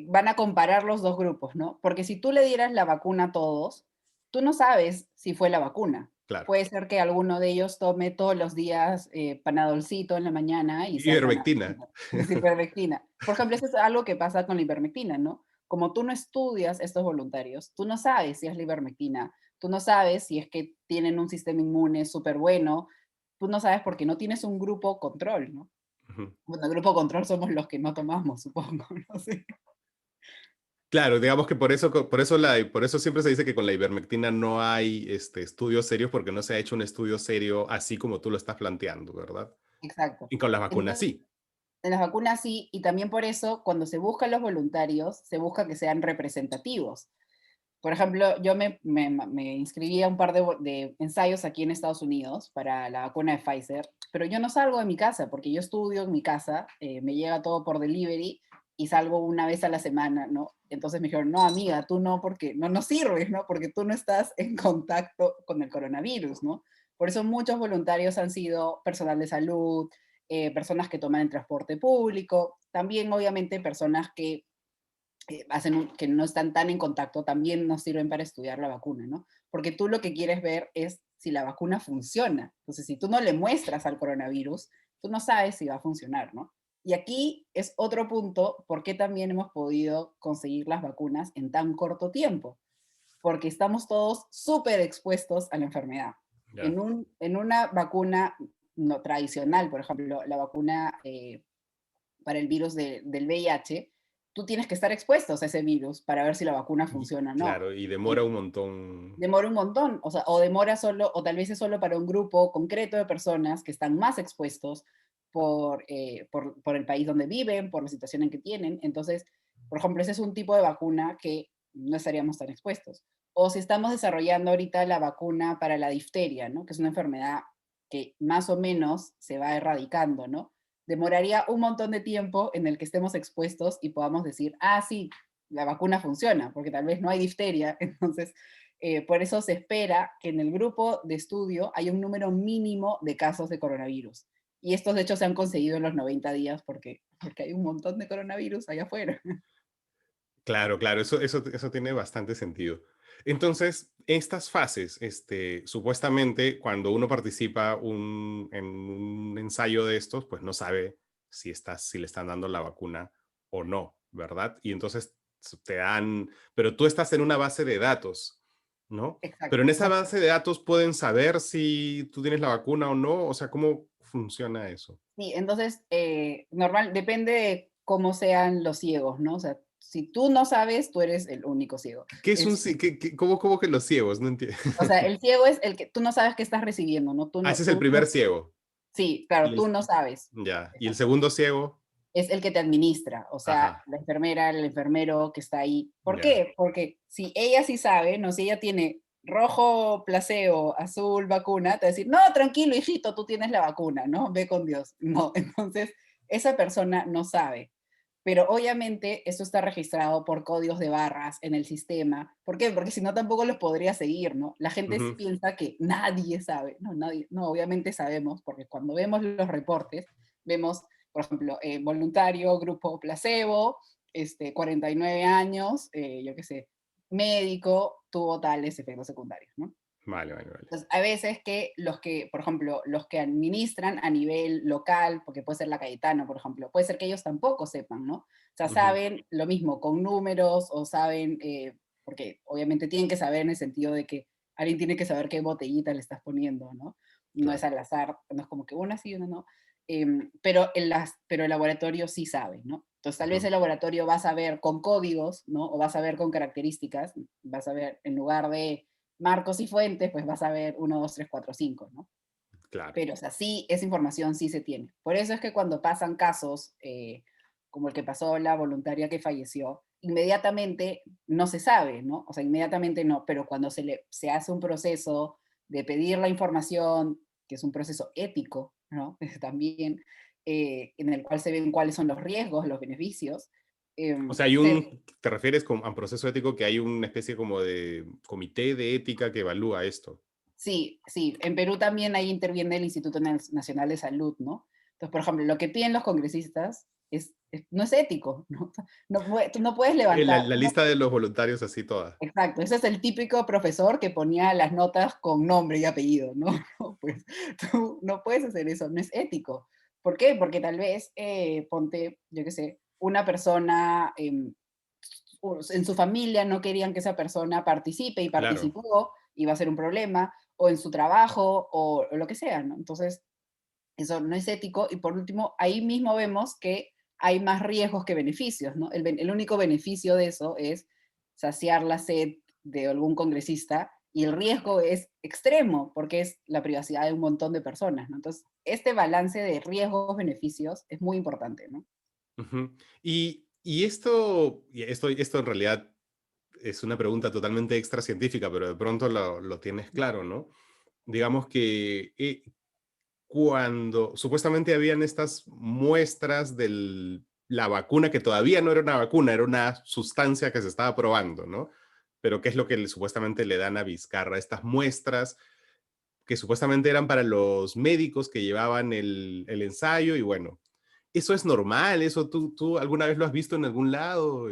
van a comparar los dos grupos, ¿no? Porque si tú le dieras la vacuna a todos, tú no sabes si fue la vacuna. Claro. Puede ser que alguno de ellos tome todos los días panadolcito en la mañana y sea Ivermectina. panadolcito, es ivermectina. Por ejemplo, eso es algo que pasa con la ivermectina, ¿no? Como tú no estudias estos voluntarios, tú no sabes si es la ivermectina, tú no sabes si es que tienen un sistema inmune súper bueno, tú no sabes porque no tienes un grupo control, ¿no? Ujú. Bueno, el grupo control somos los que no tomamos, supongo, no sé. Claro, digamos que por eso, por eso siempre se dice que con la ivermectina no hay estudios serios porque no se ha hecho un estudio serio así como tú lo estás planteando, ¿verdad? Exacto. Y con las vacunas Entonces, sí. en las vacunas sí, y también por eso, cuando se buscan los voluntarios, se busca que sean representativos. Por ejemplo, yo me inscribí a un par de ensayos aquí en Estados Unidos para la vacuna de Pfizer, pero yo no salgo de mi casa porque yo estudio en mi casa, me llega todo por delivery y salgo una vez a la semana, ¿no? Entonces me dijeron, no, amiga, tú no, porque no nos sirves, ¿no? Porque tú no estás en contacto con el coronavirus, ¿no? Por eso muchos voluntarios han sido personal de salud, personas que toman el transporte público, también obviamente personas que que no están tan en contacto, también nos sirven para estudiar la vacuna, ¿no? Porque tú lo que quieres ver es si la vacuna funciona. Entonces, si tú no le muestras al coronavirus, tú no sabes si va a funcionar, ¿no? Y aquí es otro punto, por qué también hemos podido conseguir las vacunas en tan corto tiempo, porque estamos todos súper expuestos a la enfermedad. Ya. En una vacuna no tradicional, por ejemplo, la vacuna para el virus del VIH, tú tienes que estar expuestos a ese virus para ver si la vacuna Y, funciona o no. claro, y demora Y un montón. demora un montón, o sea, o demora solo, o tal vez es solo para un grupo concreto de personas que están más expuestos por el país donde viven, por la situación en que tienen. Entonces, por ejemplo, ese es un tipo de vacuna que no estaríamos tan expuestos. O si estamos desarrollando ahorita la vacuna para la difteria, ¿no? Que es una enfermedad que más o menos se va erradicando, ¿no? Demoraría un montón de tiempo en el que estemos expuestos y podamos decir, ah, sí, la vacuna funciona, porque tal vez no hay difteria. Entonces, por eso se espera que en el grupo de estudio haya un número mínimo de casos de coronavirus. Y estos, de hecho, se han conseguido en los 90 días porque hay un montón de coronavirus allá afuera. Claro, claro, eso tiene bastante sentido. Entonces, estas fases, supuestamente, cuando uno participa en un ensayo de estos, pues no sabe si le están dando la vacuna o no, ¿verdad? Y entonces te dan, pero tú estás en una base de datos, ¿no? Pero Exacto. en O esa sea, base de datos pueden saber si tú tienes la vacuna o no, o sea, ¿cómo funciona eso? sí, entonces, normal, depende de cómo sean los ciegos, ¿no? O sea, si tú no sabes, tú eres el único ciego. ¿Qué es un, Es, ci- cómo que los ciegos? No entiendo. o sea, el ciego es el que tú no sabes qué estás recibiendo, ¿no? Ah, ese es el primer ciego. Sí, claro, Y tú no sabes. ya. Y el Exacto. segundo ciego, Es el que te administra, o sea, ajá, la enfermera, el enfermero que está ahí. ¿Por ya. qué? Porque si ella sí sabe, no, si ella tiene rojo placebo, azul vacuna, te va a decir, no, tranquilo, hijito, tú tienes la vacuna, ¿no? Ve con Dios. No, entonces esa persona no sabe. Pero obviamente eso está registrado por códigos de barras en el sistema. ¿Por qué? Porque si no tampoco los podría seguir, ¿no? La gente Ujú, piensa que nadie sabe, no, nadie, no, obviamente sabemos, porque cuando vemos los reportes, vemos, por ejemplo, voluntario, grupo placebo, 49 años, yo qué sé, médico, tuvo tales efectos secundarios, ¿no? vale, vale, vale. Entonces, a veces que los que, por ejemplo, los que administran a nivel local, porque puede ser la Cayetano, por ejemplo, puede ser que ellos tampoco sepan, ¿no? O sea, Ujú, saben lo mismo con números o saben, porque obviamente tienen que saber en el sentido de que alguien tiene que saber qué botellita le estás poniendo, ¿no? No es claro. al azar, no es como que una sí, una no. Pero el laboratorio sí sabe, ¿no? Entonces, tal vez Ujú, el laboratorio va a saber con códigos, ¿no? O va a saber con características, va a saber en lugar de marcos y fuentes, pues vas a ver 1, 2, 3, 4, 5, ¿no? claro. Pero, o sea, sí, esa información sí se tiene. Por eso es que cuando pasan casos, como el que pasó la voluntaria que falleció, inmediatamente no se sabe, ¿no? O sea, inmediatamente no, pero cuando se hace un proceso de pedir la información, que es un proceso ético, ¿no? También, en el cual se ven cuáles son los riesgos, los beneficios, O sea, te refieres a un proceso ético que hay una especie como de comité de ética que evalúa esto. Sí, sí. En Perú también ahí interviene el Instituto Nacional de Salud, ¿no? Entonces, por ejemplo, lo que piden los congresistas no es ético, ¿no? Tú no puedes levantar. La lista de los voluntarios así toda. Exacto, ese es el típico profesor que ponía las notas con nombre y apellido, ¿no? No, pues tú no puedes hacer eso, no es ético. ¿Por qué? Porque tal vez, ponte, yo qué sé, una persona en su familia no querían que esa persona participe y Claro, participó, y va a ser un problema, o en su trabajo, o lo que sea, ¿no? Entonces, eso no es ético. Y por último, ahí mismo vemos que hay más riesgos que beneficios, ¿no? El único beneficio de eso es saciar la sed de algún congresista y el riesgo es extremo porque es la privacidad de un montón de personas, ¿no? Entonces, este balance de riesgos-beneficios es muy importante, ¿no? ujú. Y esto en realidad es una pregunta totalmente extra científica, pero de pronto lo tienes claro, ¿no? Digamos que cuando supuestamente habían estas muestras de la vacuna, que todavía no era una vacuna, era una sustancia que se estaba probando, ¿no? Pero ¿qué es lo que supuestamente le dan a Vizcarra? Estas muestras que supuestamente eran para los médicos que llevaban el ensayo y bueno, ¿eso es normal? ¿Eso tú alguna vez lo has visto en algún lado?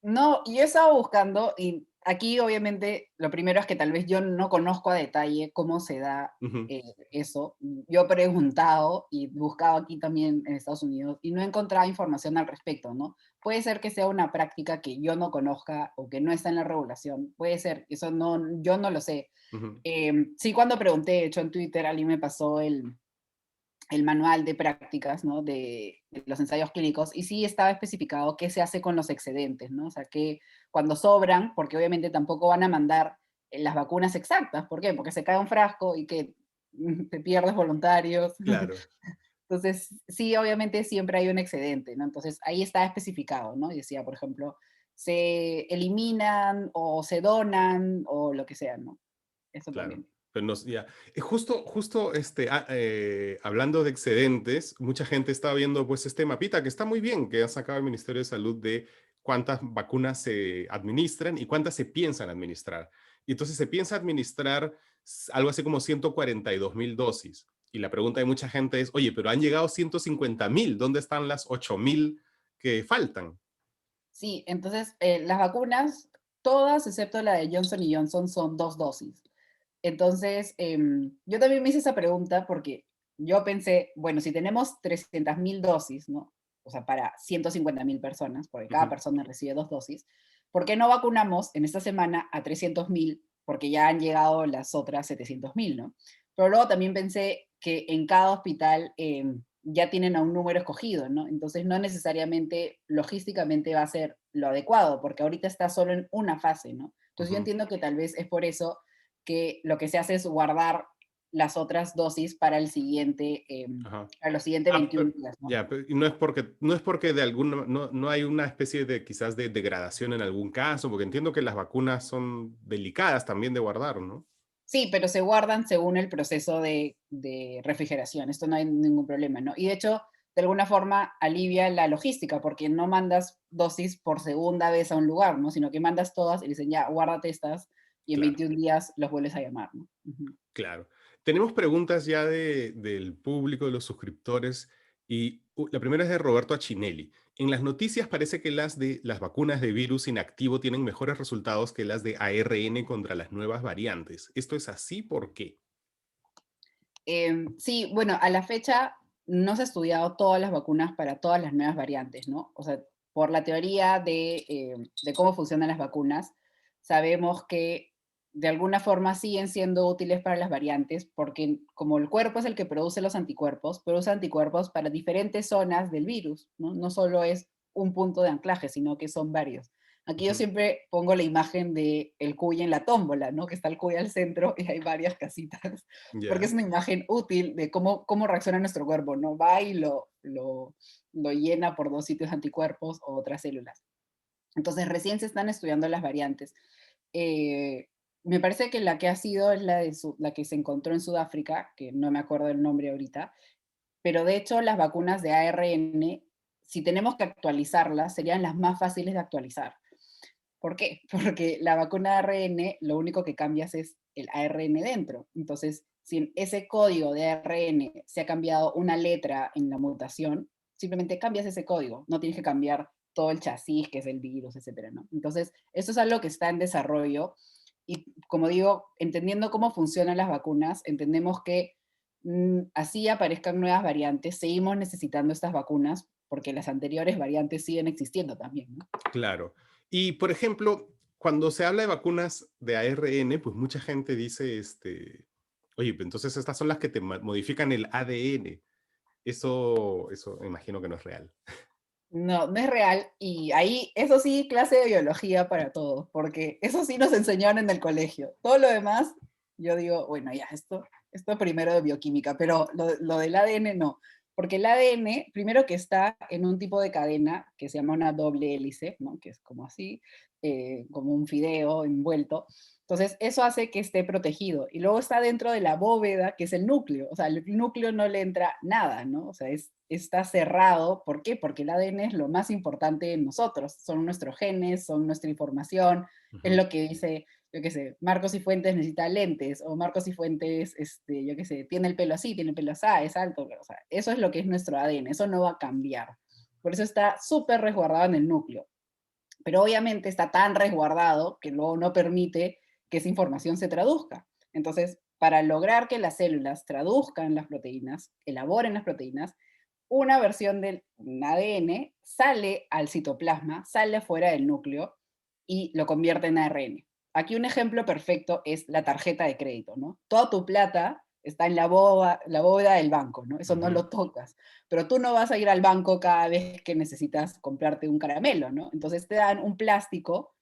No, yo he estado buscando y aquí obviamente lo primero es que tal vez yo no conozco a detalle cómo se da Ujú, eso. Yo he preguntado y buscado aquí también en Estados Unidos y no he encontrado información al respecto, ¿no? Puede ser que sea una práctica que yo no conozca o que no está en la regulación. Puede ser, eso no, yo no lo sé. ujú, Sí, cuando pregunté, de hecho en Twitter alguien me pasó el manual de prácticas, ¿no? De los ensayos clínicos, y sí estaba especificado qué se hace con los excedentes, ¿no? O sea, que cuando sobran, porque obviamente tampoco van a mandar las vacunas exactas, ¿por qué? Porque se cae un frasco y que te pierdes voluntarios. claro, Entonces, sí, obviamente siempre hay un excedente, ¿no? Entonces, ahí está especificado, ¿no? Y decía, por ejemplo, se eliminan o se donan o lo que sea, ¿no? Eso claro. también. Pero ya. Justo hablando de excedentes, mucha gente está viendo pues este mapita que está muy bien, que ha sacado el Ministerio de Salud de cuántas vacunas se administran y cuántas se piensan administrar. Y entonces se piensa administrar algo así como 142.000 dosis. Y la pregunta de mucha gente es, oye, pero han llegado 150.000, ¿dónde están las 8.000 que faltan? Sí, entonces las vacunas todas, excepto la de Johnson y Johnson, son 2 dosis. Entonces, yo también me hice esa pregunta porque yo pensé, bueno, si tenemos 300.000 dosis, ¿no? O sea, para 150.000 personas, porque cada Ujú. persona recibe 2 dosis, ¿por qué no vacunamos en esta semana a 300.000? Porque ya han llegado las otras 700.000, ¿no? Pero luego también pensé que en cada hospital ya tienen a un número escogido, ¿no? Entonces no necesariamente logísticamente va a ser lo adecuado, porque ahorita está solo en una fase, ¿no? Entonces yo Ujú. entiendo que tal vez es por eso que lo que se hace es guardar las otras dosis para el siguiente, Ajá. para los siguientes Ah, 21 días, ¿no? ya, y no es porque de alguna, no hay una especie de quizás de degradación en algún caso, porque entiendo que las vacunas son delicadas también de guardar, ¿no? Sí, pero se guardan según el proceso de refrigeración. Esto no hay ningún problema, ¿no? Y de hecho, de alguna forma alivia la logística, porque no mandas dosis por segunda vez a un lugar, ¿no? Sino que mandas todas y dicen, ya, guárdate estas y en Claro. 21 días los vuelves a llamar, ¿no? Ujú. Claro. Tenemos preguntas ya del público, de los suscriptores, y la primera es de Roberto Achinelli. En las noticias parece que las vacunas de virus inactivo tienen mejores resultados que las de ARN contra las nuevas variantes. ¿Esto es así? ¿Por qué? Sí, bueno, a la fecha no se ha estudiado todas las vacunas para todas las nuevas variantes, ¿no? O sea, por la teoría de cómo funcionan las vacunas, sabemos que de alguna forma siguen siendo útiles para las variantes, porque como el cuerpo es el que produce los anticuerpos, produce anticuerpos para diferentes zonas del virus, ¿no? No solo es un punto de anclaje, sino que son varios. Aquí yo Ujú. siempre pongo la imagen de el cuy en la tómbola, ¿no? Que está el cuy al centro y hay varias casitas porque Ya, es una imagen útil de cómo reacciona nuestro cuerpo, ¿no? Va y lo llena por dos sitios anticuerpos o otras células. Entonces, recién se están estudiando las variantes. Eh, Me parece que la que ha sido es la que se encontró en Sudáfrica, que no me acuerdo el nombre ahorita, pero de hecho las vacunas de ARN, si tenemos que actualizarlas, serían las más fáciles de actualizar. ¿Por qué? Porque la vacuna de ARN lo único que cambias es el ARN dentro. Entonces, si en ese código de ARN se ha cambiado una letra en la mutación, simplemente cambias ese código. No tienes que cambiar todo el chasis, que es el virus, etcétera, ¿no? Entonces, eso es algo que está en desarrollo. Y como digo, entendiendo cómo funcionan las vacunas, entendemos que así aparezcan nuevas variantes, seguimos necesitando estas vacunas porque las anteriores variantes siguen existiendo también, ¿no? claro. Y, por ejemplo, cuando se habla de vacunas de ARN, pues mucha gente dice, oye, pues entonces estas son las que te modifican el ADN. Eso me imagino que no es real. No, no es real. Y ahí, eso sí, clase de biología para todos, porque eso sí nos enseñaron en el colegio. Todo lo demás, yo digo, bueno, ya, esto primero de bioquímica, pero lo del ADN no. Porque el ADN, primero que está en un tipo de cadena que se llama una doble hélice, ¿no? Que es como así, como un fideo envuelto. Entonces, eso hace que esté protegido. Y luego está dentro de la bóveda, que es el núcleo. O sea, el núcleo no le entra nada, ¿no? O sea, está cerrado. ¿Por qué? Porque el ADN es lo más importante en nosotros. Son nuestros genes, son nuestra información. Es Ujú. lo que dice, yo qué sé, Marcos y Fuentes necesita lentes, o Marcos y Fuentes, yo qué sé, tiene el pelo así, tiene el pelo así, es alto. O sea, eso es lo que es nuestro ADN. Eso no va a cambiar. Por eso está súper resguardado en el núcleo. Pero obviamente está tan resguardado que luego no permite que esa información se traduzca. Entonces, para lograr que las células traduzcan las proteínas, elaboren las proteínas, una versión del ADN sale al citoplasma, sale afuera del núcleo y lo convierte en ARN. Aquí un ejemplo perfecto es la tarjeta de crédito, ¿no? Toda tu plata está en la bóveda del banco, ¿no? Eso no Ujú. lo tocas. Pero tú no vas a ir al banco cada vez que necesitas comprarte un caramelo, ¿no? Entonces te dan un plástico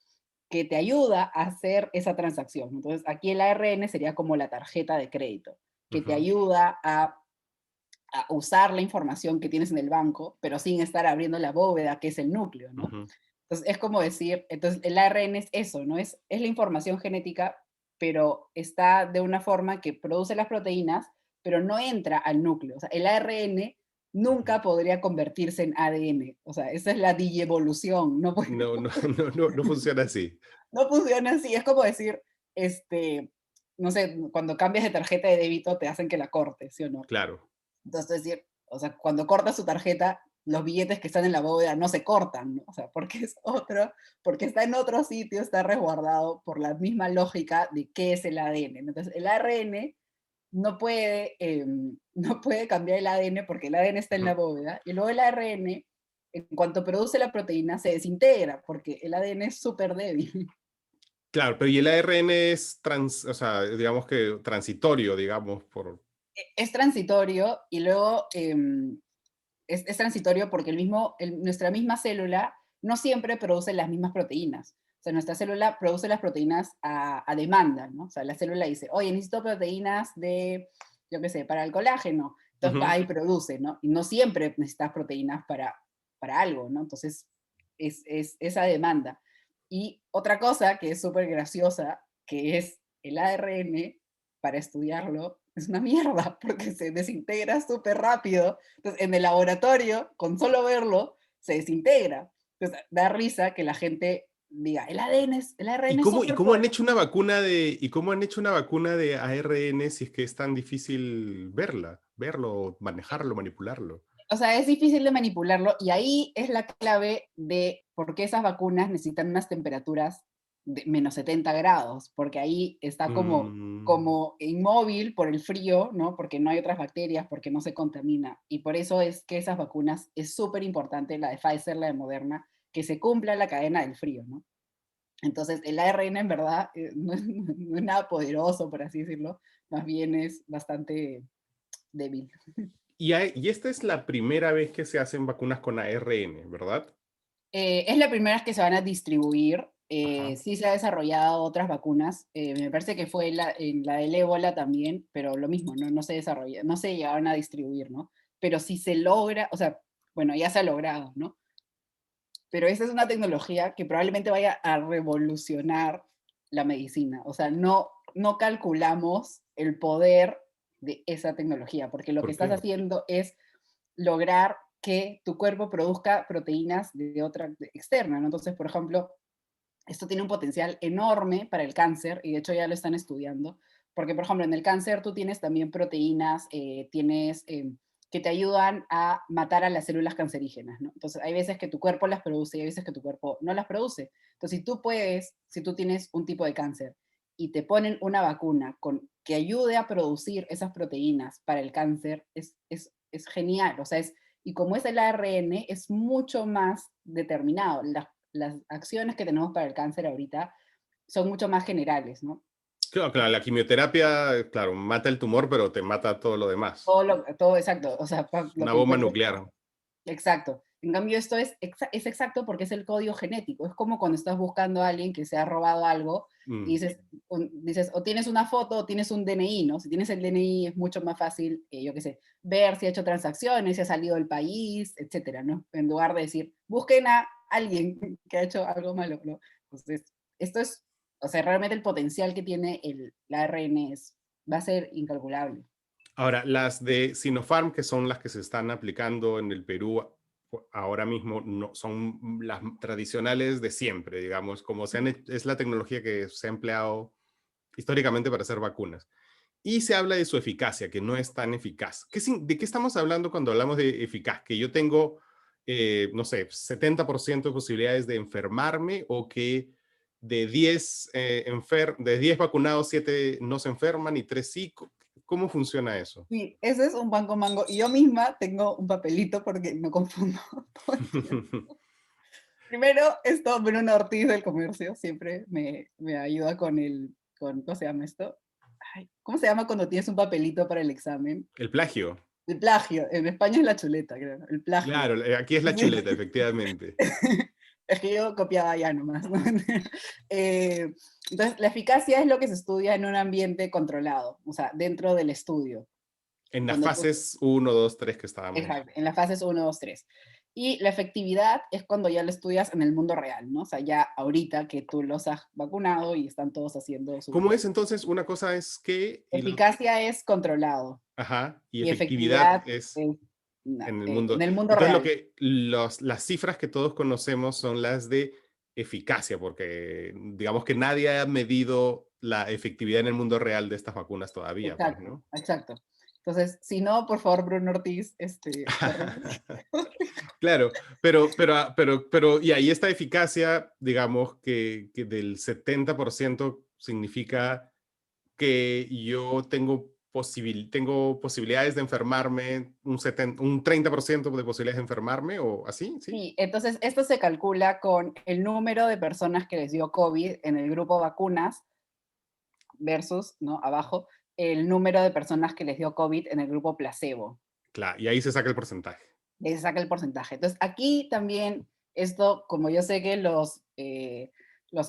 que te ayuda a hacer esa transacción. Entonces aquí el ARN sería como la tarjeta de crédito, que te Ujú. ayuda a usar la información que tienes en el banco, pero sin estar abriendo la bóveda, que es el núcleo, ¿no? Ujú. Entonces, es como decir, entonces el ARN es eso, ¿no? Es la información genética, pero está de una forma que produce las proteínas, pero no entra al núcleo. O sea, el ARN Ujú. nunca podría convertirse en ADN. O sea, esa es la digievolución. No, No, no, no funciona así. no funciona así. Es como decir, este, no sé, cuando cambias de tarjeta de débito te hacen que la cortes, ¿sí o no? Claro. Entonces, es decir, o sea, cuando cortas su tarjeta, los billetes que están en la bóveda no se cortan, ¿no? O sea, porque es otro, porque está en otro sitio, está resguardado por la misma lógica de qué es el ADN, ¿no? Entonces, el ARN no puede, no puede cambiar el ADN porque el ADN está en la Ujú. bóveda, y luego el ARN, en cuanto produce la proteína, se desintegra porque el ADN es súper débil. Claro, pero y el ARN es o sea, digamos que transitorio, digamos, por... Es transitorio y luego es transitorio porque nuestra misma célula no siempre produce las mismas proteínas. O sea, nuestra célula produce las proteínas a demanda, ¿no? O sea, la célula dice, oye, necesito proteínas de, yo qué sé, para el colágeno. Entonces Ujú. va y produce, ¿no? Y no siempre necesitas proteínas para algo, ¿no? Entonces es esa demanda. Y otra cosa que es súper graciosa, que es el ARN, para estudiarlo, es una mierda, porque se desintegra súper rápido. Entonces, en el laboratorio, con solo verlo, se desintegra. Entonces, da risa que la gente diga, el ARN es Y súper cómo han poderoso. hecho una vacuna de, y cómo han hecho una vacuna de ARN si es que es tan difícil verlo, manejarlo, manipularlo? O sea, es difícil de manipularlo y ahí es la clave de por qué esas vacunas necesitan unas temperaturas de -70 grados, porque ahí está Mm, como inmóvil por el frío, ¿no? Porque no hay otras bacterias, porque no se contamina. Y por eso es que esas vacunas es súper importante, la de Pfizer, la de Moderna, que se cumpla la cadena del frío, ¿no? Entonces, el ARN en verdad no es nada poderoso, por así decirlo, más bien es bastante débil. y esta es la primera vez que se hacen vacunas con ARN, ¿verdad? Es la primera vez que se van a distribuir. Ajá. Sí se ha desarrollado otras vacunas. Me parece que fue en la del ébola también, pero lo mismo, ¿no? No se desarrolla, no se llegaron a distribuir, ¿no? Pero si se logra, o sea, bueno, ya se ha logrado, ¿no? Pero esa es una tecnología que probablemente vaya a revolucionar la medicina. O sea, no calculamos el poder de esa tecnología, porque lo que ¿Por estás qué? haciendo es lograr que tu cuerpo produzca proteínas de otra externa, ¿no? Entonces, por ejemplo, esto tiene un potencial enorme para el cáncer y de hecho ya lo están estudiando, porque por ejemplo en el cáncer tú tienes también proteínas, tienes que te ayudan a matar a las células cancerígenas, ¿no? Entonces hay veces que tu cuerpo las produce y hay veces que tu cuerpo no las produce. Entonces si tú tienes un tipo de cáncer y te ponen una vacuna que ayude a producir esas proteínas para el cáncer, es genial, o sea, y como es el ARN, es mucho más determinado. Las acciones que tenemos para el cáncer ahorita son mucho más generales, ¿no? Claro, claro, la quimioterapia, claro, mata el tumor, pero te mata todo lo demás. Todo exacto, o sea, lo Una que el bomba cuerpo... nuclear. Exacto. En cambio, esto es exacto porque es el código genético. Es como cuando estás buscando a alguien que se ha robado algo y Mm. dices, o tienes una foto o tienes un DNI, ¿no? Si tienes el DNI es mucho más fácil, yo qué sé, ver si ha hecho transacciones, si ha salido del país, etcétera, ¿no? En lugar de decir, busquen a alguien que ha hecho algo malo, ¿no? Entonces, esto es, o sea, realmente el potencial que tiene la ARN va a ser incalculable. Ahora, las de Sinopharm, que son las que se están aplicando en el Perú ahora mismo, no, son las tradicionales de siempre, digamos, como es la tecnología que se ha empleado históricamente para hacer vacunas. Y se habla de su eficacia, que no es tan eficaz. ¿De qué estamos hablando cuando hablamos de eficaz? Que yo tengo, no sé, 70% de posibilidades de enfermarme o que de 10 vacunados, 7 no se enferman y 3 sí. ¿Cómo funciona eso? Sí, ese es un banco mango. Y yo misma tengo un papelito porque me confundo todo el tiempo. Primero, esto Bruno Ortiz del comercio siempre me ayuda ¿cómo se llama esto? Ay, ¿cómo se llama cuando tienes un papelito para el examen? El plagio. El plagio. En España es la chuleta, creo, ¿no? El plagio. Claro, aquí es la Sí. chuleta, efectivamente. Es que yo copiaba ya nomás, ¿no? Eh, entonces, la eficacia es lo que se estudia en un ambiente controlado, o sea, dentro del estudio. En las Cuando tú fases uno, 2, 3 que estábamos. Exacto, en las fases uno, 2, 3. Y la efectividad es cuando ya lo estudias en el mundo real, ¿no? O sea, ya ahorita que tú los has vacunado y están todos haciendo ¿Cómo su... es entonces? Una cosa es que, Eficacia es controlado ajá, y y efectividad efectividad es es en el en mundo. el mundo Entonces, real. las cifras que todos conocemos son las de eficacia, porque digamos que nadie ha medido la efectividad en el mundo real de estas vacunas todavía, pues, Exacto, ¿no? exacto. Entonces, si no, por favor, Bruno Ortiz, corre. Claro, y ahí esta eficacia, digamos, que del 70% significa que yo tengo posibilidades de enfermarme, un 30% de posibilidades de enfermarme o así, ¿sí? Sí, entonces esto se calcula con el número de personas que les dio COVID en el grupo vacunas versus, ¿no? Abajo, el número de personas que les dio COVID en el grupo placebo. Claro, y ahí se saca el porcentaje. Y se saca el porcentaje. Entonces, aquí también, esto, como yo sé que los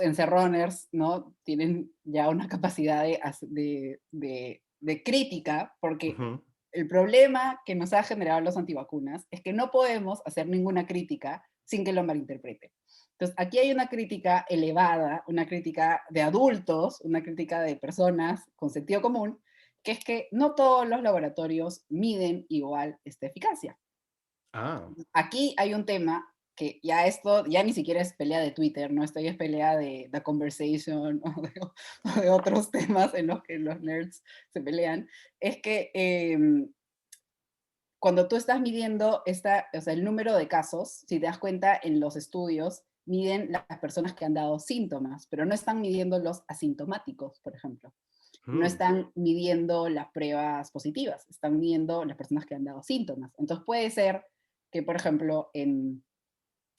encerroners, ¿no? Tienen ya una capacidad de crítica, porque Ujú. el problema que nos ha generado los antivacunas es que no podemos hacer ninguna crítica sin que lo malinterpreten. Entonces, aquí hay una crítica elevada, una crítica de adultos, una crítica de personas con sentido común, que es que no todos los laboratorios miden igual esta eficacia. Ah, Aquí hay un tema que ya esto, ya ni siquiera es pelea de Twitter, ¿no? Esto ya es pelea de The Conversation o de otros temas en los que los nerds se pelean, es que cuando tú estás midiendo o sea, el número de casos, si te das cuenta, en los estudios miden las personas que han dado síntomas, pero no están midiendo los asintomáticos, por ejemplo. No mm, están midiendo las pruebas positivas, están midiendo las personas que han dado síntomas. Entonces puede ser que, por ejemplo, en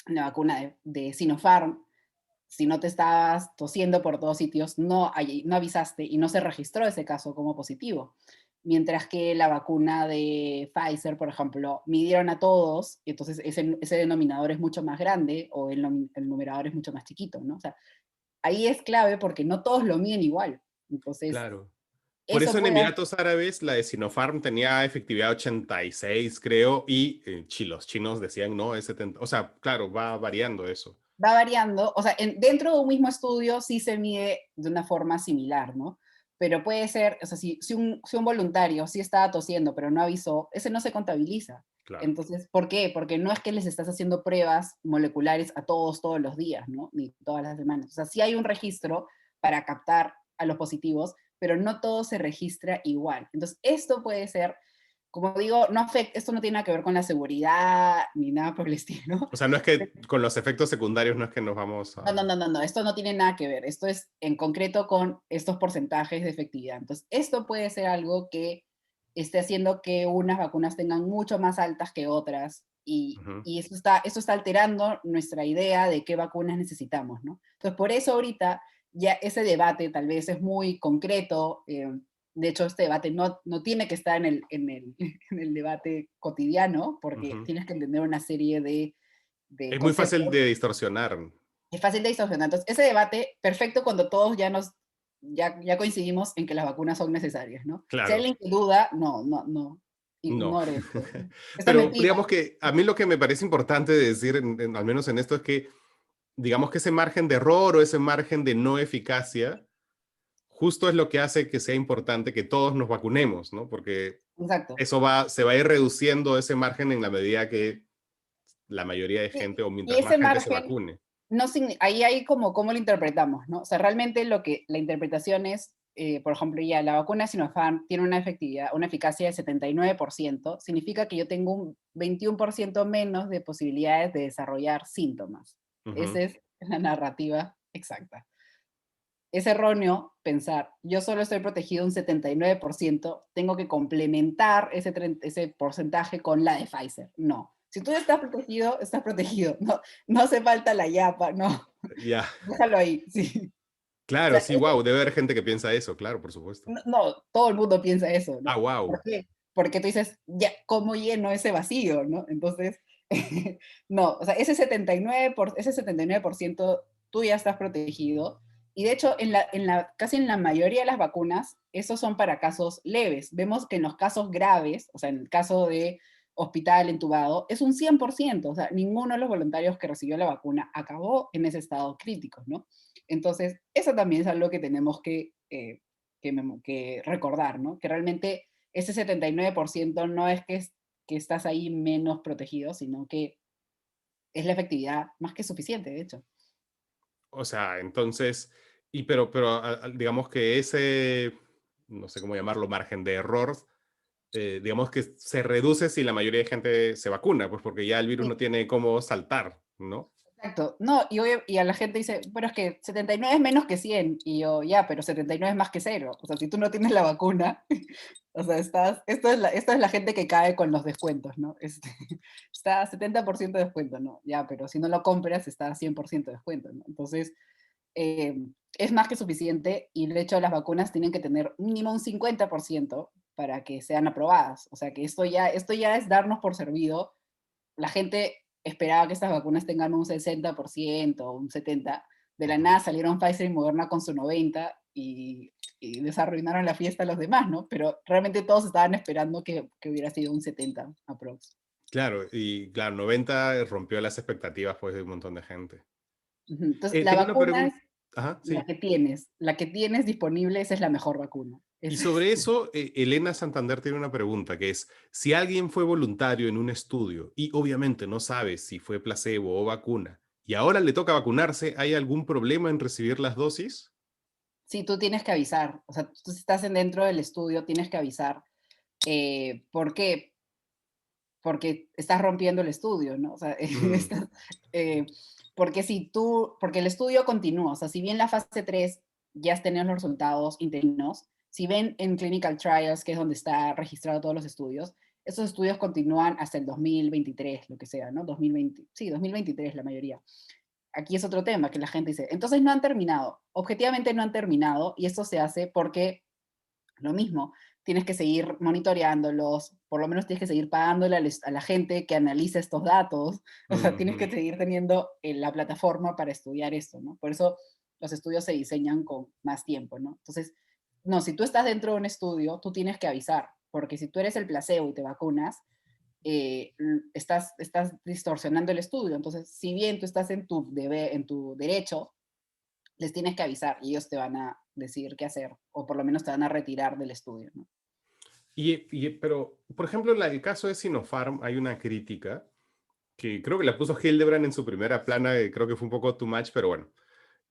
la vacuna de Sinopharm, si no te estabas tosiendo por todos sitios, no avisaste y no se registró ese caso como positivo. Mientras que la vacuna de Pfizer, por ejemplo, midieron a todos, y entonces ese denominador es mucho más grande o el numerador es mucho más chiquito, ¿no? O sea, ahí es clave porque no todos lo miden igual. Entonces, claro. Por eso eso en puede, Emiratos Árabes la de Sinopharm tenía efectividad 86, creo, y los chinos decían no, es 70. O sea, claro, va variando eso. va variando, o sea, dentro de un mismo estudio sí se mide de una forma similar, ¿no? Pero puede ser, o sea, si un voluntario sí estaba tosiendo, pero no avisó, ese no se contabiliza. Claro. Entonces, ¿por qué? Porque no es que les estás haciendo pruebas moleculares a todos los días, ¿no? Ni todas las semanas. O sea, sí hay un registro para captar a los positivos, pero no todo se registra igual. Entonces, esto puede ser, como digo, esto no tiene nada que ver con la seguridad ni nada por el estilo. O sea, no es que con los efectos secundarios no es que nos vamos No, no, a... no, no, no, esto no tiene nada que ver. Esto es en concreto con estos porcentajes de efectividad. Entonces, esto puede ser algo que esté haciendo que unas vacunas tengan mucho más altas que otras Ujú. y eso está alterando nuestra idea de qué vacunas necesitamos, ¿no? Entonces, por eso ahorita ya ese debate tal vez es muy concreto. De hecho, este debate no tiene que estar en el debate cotidiano porque Ujú. tienes que entender una serie de Es muy fácil conceptos. de distorsionar. Es fácil de distorsionar. Entonces, ese debate, perfecto cuando todos ya coincidimos en que las vacunas son necesarias, ¿no? Si hay Claro, alguien que duda, no, no, no, no. ignore esto. Esto es Pero mentira. digamos que a mí lo que me parece importante decir, al menos en esto, es que digamos que ese margen de error o ese margen de no eficacia, justo es lo que hace que sea importante que todos nos vacunemos, ¿no? Porque Exacto. se va a ir reduciendo ese margen en la medida que la mayoría de gente o Y mientras más ese gente se margen, vacune. no, ahí hay como cómo lo interpretamos, ¿no? O sea, realmente la interpretación es, por ejemplo, ya la vacuna Sinopharm tiene una efectividad, una eficacia de 79%, significa que yo tengo un 21% menos de posibilidades de desarrollar síntomas. Esa Ujú. es la narrativa exacta. Es erróneo pensar, yo solo estoy protegido un 79%, tengo que complementar ese porcentaje con la de Pfizer. No. Si tú estás protegido, estás protegido. No, no hace falta la yapa, no. Ya, Déjalo ahí, sí. O claro, sea, sí, wow, debe haber gente que piensa eso, claro, por supuesto. no, todo el mundo piensa eso, Ah, ¿no? wow, ¿Por qué? Porque tú dices, ya, ¿cómo lleno ese vacío, no? Entonces, no, o sea, ese 79% tú ya estás protegido. Y de hecho, casi en la mayoría de las vacunas, esos son para casos leves. Vemos que en los casos graves, o sea, en el caso de hospital entubado, es un 100%, o sea, ninguno de los voluntarios que recibió la vacuna acabó en ese estado crítico, ¿no? Entonces, eso también es algo que tenemos que recordar, ¿no? Que realmente ese 79% no es que estás ahí menos protegido, sino que es la efectividad más que suficiente, de hecho. o sea, entonces, digamos que ese, no sé cómo llamarlo, margen de error, digamos que se reduce si la mayoría de gente se vacuna, pues porque ya el virus Sí, no tiene cómo saltar, ¿no? exacto. No, y a la gente dice, pero es que 79 es menos que 100. Y yo, ya, pero 79 es más que cero. O sea, si tú no tienes la vacuna, o sea, esta es la gente que cae con los descuentos, ¿no? Está a 70% de descuento, ¿no? Ya, pero si no lo compras, está a 100% de descuento, ¿no? Entonces, eh, es más que suficiente y de hecho las vacunas tienen que tener mínimo un 50% para que sean aprobadas. O sea que esto ya es darnos por servido. La gente esperaba que estas vacunas tengan un 60%, un 70%. De la Ujú. nada salieron Pfizer y Moderna con su 90% y desarruinaron la fiesta a los demás, ¿no? Pero realmente todos estaban esperando que hubiera sido un 70 aprox. Claro, y claro, 90 rompió las expectativas pues de un montón de gente. Ujú. Entonces, la Tengo una vacuna es pregunta. Ajá, la sí. que tienes. La que tienes disponible, esa es la mejor vacuna. Y sobre eso, Elena Santander tiene una pregunta que es, si alguien fue voluntario en un estudio y obviamente no sabe si fue placebo o vacuna y ahora le toca vacunarse, ¿hay algún problema en recibir las dosis? Sí, tú tienes que avisar. O sea, tú si estás dentro del estudio, tienes que avisar. ¿Por qué? Porque estás rompiendo el estudio, ¿no? O sea, Mm, eh, porque el estudio continúa. O sea, si bien la fase 3 ya has tenido los resultados interinos, si ven en clinical trials, que es donde está registrado todos los estudios, esos estudios continúan hasta el 2023, lo que sea, ¿no? 2020, sí, 2023 la mayoría. Aquí es otro tema que la gente dice, entonces no han terminado. Objetivamente no han terminado y esto se hace porque lo mismo, tienes que seguir monitoreándolos, por lo menos tienes que seguir pagándole a la gente que analiza estos datos, o sea, tienes que ujú. seguir teniendo la plataforma para estudiar esto, ¿no? Por eso los estudios se diseñan con más tiempo, ¿no? Entonces, no, si tú estás dentro de un estudio, tú tienes que avisar, porque si tú eres el placebo y te vacunas, estás distorsionando el estudio. Entonces, si bien tú estás en tu deber, en tu derecho, les tienes que avisar y ellos te van a decir qué hacer, o por lo menos te van a retirar del estudio, ¿no? Pero, por ejemplo, en el caso de Sinopharm hay una crítica que creo que la puso Hildebrand en su primera plana, creo que fue un poco too much, pero bueno,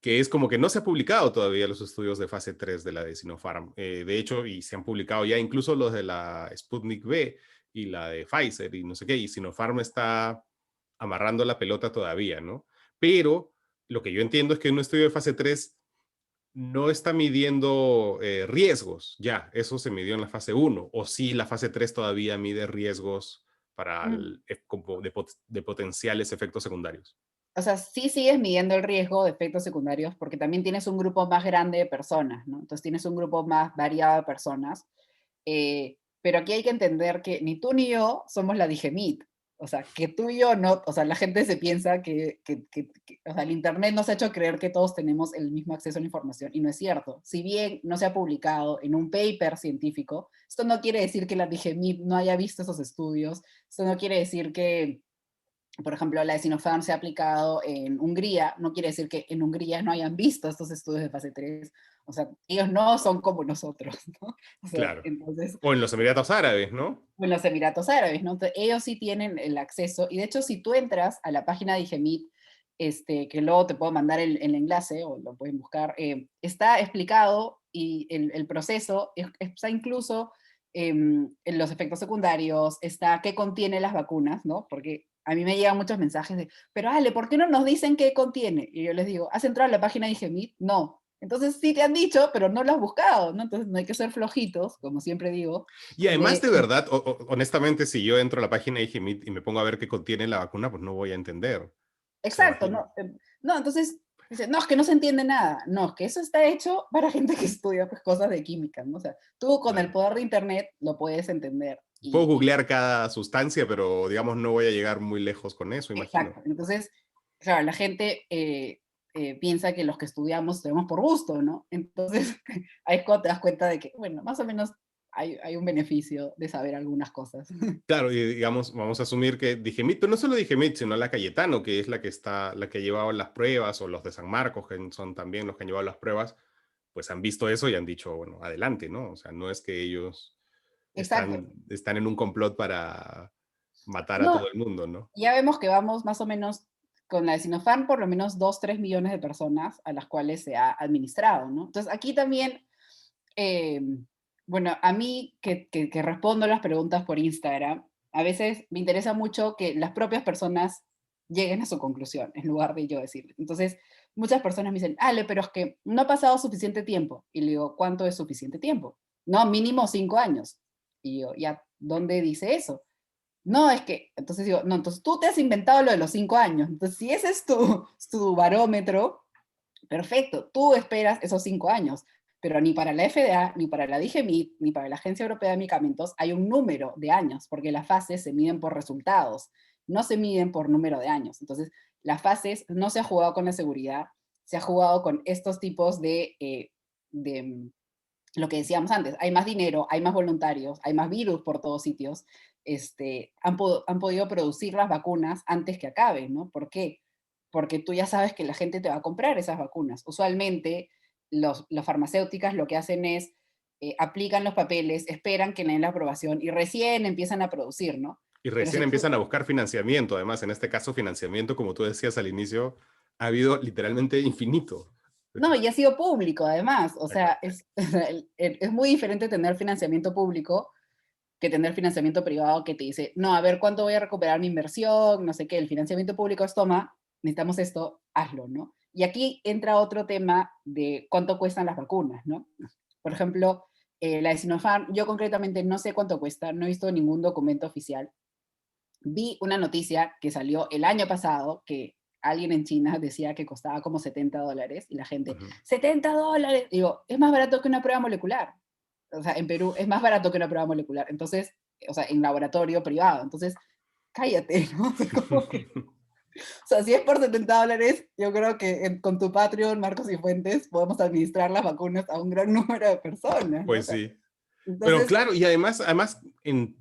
que es como que no se ha publicado todavía los estudios de fase 3 de la de Sinopharm. De hecho, y se han publicado ya incluso los de la Sputnik V y la de Pfizer y no sé qué, y Sinopharm está amarrando la pelota todavía, ¿no? Pero lo que yo entiendo es que un estudio de fase 3 no está midiendo riesgos, ya, eso se midió en la fase uno o si la fase 3 todavía mide riesgos para Mm. como de potenciales efectos secundarios. O sea, sí sigues midiendo el riesgo de efectos secundarios porque también tienes un grupo más grande de personas, ¿no? Entonces tienes un grupo más variado de personas. Pero aquí hay que entender que ni tú ni yo somos la Digemit. O sea, que tú y yo no, o sea, la gente se piensa o sea, el Internet nos ha hecho creer que todos tenemos el mismo acceso a la información y no es cierto. Si bien no se ha publicado en un paper científico, esto no quiere decir que la Digemit no haya visto esos estudios, esto no quiere decir que por ejemplo, la de Sinopharm se ha aplicado en Hungría, no quiere decir que en Hungría no hayan visto estos estudios de fase 3. O sea, ellos no son como nosotros, ¿no? O sea, Claro. entonces, O en los Emiratos Árabes, ¿no? en los Emiratos Árabes, ¿no? Entonces, ellos sí tienen el acceso, y de hecho, si tú entras a la página de IGEMIT, que luego te puedo mandar el enlace, o lo pueden buscar, está explicado, y el proceso está incluso en los efectos secundarios, está qué contiene las vacunas, ¿no? Porque a mí me llegan muchos mensajes de, pero Ale, ¿por qué no nos dicen qué contiene? Y yo les digo, ¿has entrado a la página de IGEMIT? No. Entonces sí te han dicho, pero no lo has buscado, ¿no? Entonces no hay que ser flojitos, como siempre digo, Y además, de, de verdad, honestamente, si yo entro a la página de Igimit y me pongo a ver qué contiene la vacuna, pues no voy a entender. O sea, exacto, no, no, entonces, dice, no, es que no se entiende nada, no, es que eso está hecho para gente que estudia pues, cosas de química, ¿no? O sea, tú con el claro. poder de Internet lo puedes entender Puedo y googlear cada sustancia, pero digamos no voy a llegar muy lejos con eso, imagino. exacto, entonces, claro, la gente piensa que los que estudiamos por gusto, ¿no? Entonces, ahí es cuando te das cuenta de que, bueno, más o menos hay un beneficio de saber algunas cosas. Claro, y digamos, vamos a asumir que Digemit, pero no solo Digemit, sino la Cayetano, que es la que está, la que ha llevado las pruebas, o los de San Marcos, que son también los que han llevado las pruebas, pues han visto eso y han dicho, bueno, adelante, ¿no? O sea, no es que ellos Exacto. están en un complot para matar a No, todo el mundo, ¿no? ya vemos que vamos más o menos con la de Sinopharm por lo menos 2, 3 millones de personas a las cuales se ha administrado, ¿no? Entonces aquí también eh, Bueno, a mí que respondo las preguntas por Instagram, a veces me interesa mucho que las propias personas lleguen a su conclusión, en lugar de yo decirle. Entonces, muchas personas me dicen, Ale, pero es que no ha pasado suficiente tiempo. Y le digo, ¿cuánto es suficiente tiempo? No, mínimo 5 años. Y yo, ya, ¿dónde dice eso? No, es que, entonces digo, no, entonces tú te has inventado lo de los 5 años. Entonces, si ese es tu barómetro, perfecto, tú esperas esos 5 años, pero ni para la FDA, ni para la DGMIT, ni para la Agencia Europea de Medicamentos hay un número de años, porque las fases se miden por resultados, no se miden por número de años. Entonces, las fases no se ha jugado con la seguridad, se ha jugado con estos tipos de lo que decíamos antes, hay más dinero, hay más voluntarios, hay más virus por todos sitios, han podido producir las vacunas antes que acaben, ¿no? ¿Por qué? Porque tú ya sabes que la gente te va a comprar esas vacunas. Usualmente las farmacéuticas lo que hacen es aplican los papeles, esperan que le den la aprobación y recién empiezan a producir, ¿no? Y Pero recién si tú, empiezan a buscar financiamiento, además, en este caso, financiamiento, como tú decías al inicio, ha habido literalmente infinito. no, y ha sido público además, o sea, Exacto. es muy diferente tener financiamiento público que tener financiamiento privado que te dice, no, a ver cuánto voy a recuperar mi inversión, no sé qué, el financiamiento público es, toma, necesitamos esto, hazlo, ¿no? Y aquí entra otro tema de cuánto cuestan las vacunas, ¿no? Por ejemplo, la de Sinopharm, yo concretamente no sé cuánto cuesta, no he visto ningún documento oficial. Vi una noticia que salió el año pasado que alguien en China decía que costaba como $70 y la gente, Ujú. $70. Digo, es más barato que una prueba molecular. O sea, en Perú es más barato que una prueba molecular. Entonces, o sea, en laboratorio privado. Entonces, cállate, ¿no? O sea, como que, o sea, si es por $70, yo creo que con tu Patreon, Marcos y Fuentes, podemos administrar las vacunas a un gran número de personas, ¿no? O Pues sea, sí. Pero entonces, claro, y además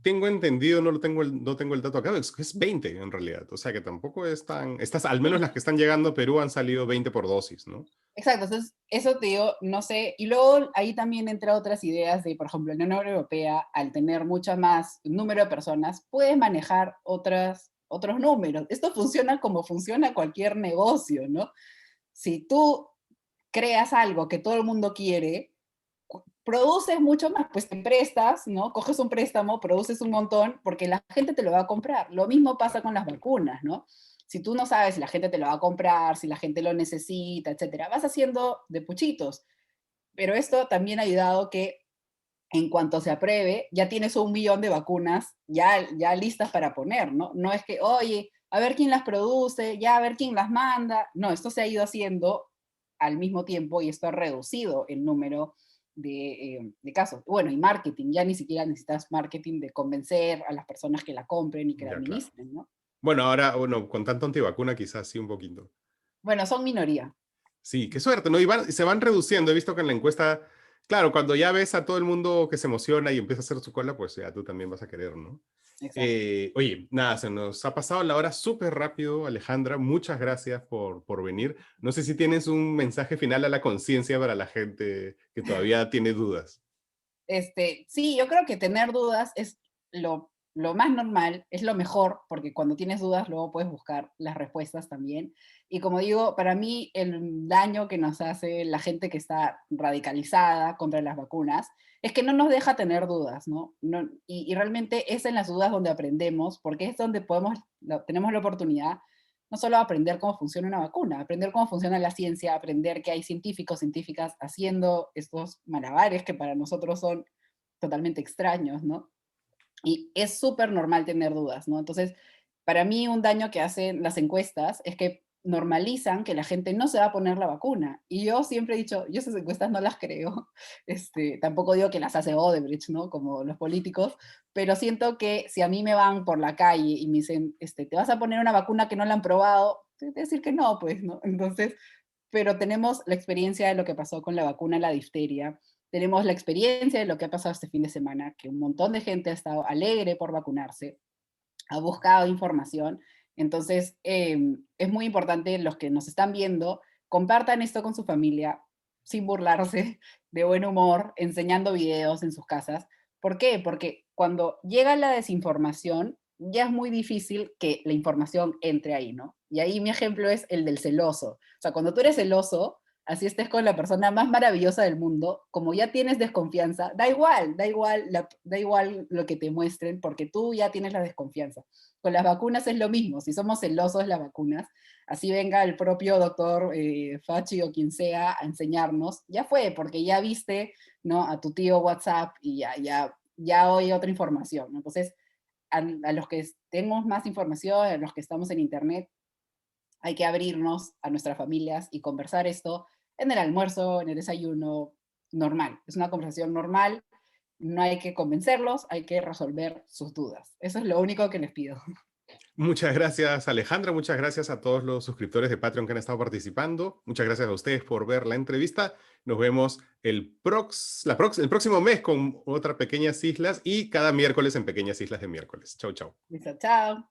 tengo entendido, no tengo el dato acá, es que es 20 en realidad. O sea que tampoco es tan, estas, al menos las sí, que están llegando a Perú han salido 20 por dosis, ¿no? exacto, entonces eso te digo, no sé, y luego ahí también entra otras ideas de, por ejemplo, la Unión Europea, al tener mucho más número de personas, puede manejar otros números. Esto funciona como funciona cualquier negocio, ¿no? Si tú creas algo que todo el mundo quiere, produces mucho más, pues te prestas, ¿no? Coges un préstamo, produces un montón, porque la gente te lo va a comprar. Lo mismo pasa con las vacunas, ¿no? Si tú no sabes si la gente te lo va a comprar, si la gente lo necesita, etcétera, vas haciendo de puchitos. Pero esto también ha ayudado que en cuanto se apruebe, ya tienes 1 millón de vacunas ya listas para poner, ¿no? No es que, oye, a ver quién las produce, ya a ver quién las manda. No, esto se ha ido haciendo al mismo tiempo y esto ha reducido el número de casos. Bueno, y marketing, ya ni siquiera necesitas marketing de convencer a las personas que la compren y que la Ya, claro. administren, ¿no? Bueno, ahora, bueno, con tanto antivacuna quizás sí un poquito. Bueno, son minoría. Sí, qué suerte, ¿no? Y se van reduciendo. He visto que en la encuesta, claro, cuando ya ves a todo el mundo que se emociona y empieza a hacer su cola, pues ya tú también vas a querer, ¿no? Exacto. Oye, nada, se nos ha pasado la hora súper rápido, Alejandra. Muchas gracias por venir. No sé si tienes un mensaje final a la conciencia para la gente que todavía tiene dudas. Sí, yo creo que tener dudas es lo más normal, es lo mejor, porque cuando tienes dudas luego puedes buscar las respuestas también. Y como digo, para mí el daño que nos hace la gente que está radicalizada contra las vacunas es que no nos deja tener dudas, ¿no? Y realmente es en las dudas donde aprendemos, porque es donde tenemos la oportunidad no solo aprender cómo funciona una vacuna, aprender cómo funciona la ciencia, aprender que hay científicos, científicas haciendo estos malabares que para nosotros son totalmente extraños, ¿no? Y es súper normal tener dudas, ¿no? Entonces, para mí un daño que hacen las encuestas es que normalizan que la gente no se va a poner la vacuna. Y yo siempre he dicho, yo esas encuestas no las creo. Tampoco digo que las hace Odebrecht, ¿no? Como los políticos, pero siento que si a mí me van por la calle y me dicen, ¿te vas a poner una vacuna que no la han probado? Tengo que decir que no, pues, ¿no? Entonces, pero tenemos la experiencia de lo que pasó con la vacuna de la difteria, tenemos la experiencia de lo que ha pasado este fin de semana, que un montón de gente ha estado alegre por vacunarse, ha buscado información. Entonces, es muy importante los que nos están viendo, compartan esto con su familia, sin burlarse, de buen humor, enseñando videos en sus casas. ¿Por qué? Porque cuando llega la desinformación, ya es muy difícil que la información entre ahí, ¿no? Y ahí mi ejemplo es el del celoso. O sea, cuando tú eres celoso, así estés con la persona más maravillosa del mundo, como ya tienes desconfianza, da igual, da igual lo que te muestren, porque tú ya tienes la desconfianza. Con las vacunas es lo mismo, si somos celosos de las vacunas, así venga el propio doctor Fauci o quien sea a enseñarnos, ya fue, porque ya viste, ¿no?, a tu tío WhatsApp y ya hoy otra información, ¿no? Entonces, a los que tenemos más información, a los que estamos en Internet, hay que abrirnos a nuestras familias y conversar esto en el almuerzo, en el desayuno, normal. Es una conversación normal, no hay que convencerlos, hay que resolver sus dudas. Eso es lo único que les pido. Muchas gracias, Alejandra. Muchas gracias a todos los suscriptores de Patreon que han estado participando. Muchas gracias a ustedes por ver la entrevista. Nos vemos el próximo mes con otra Pequeñas Islas y cada miércoles en Pequeñas Islas de miércoles. Chau, chau. Listo, chao.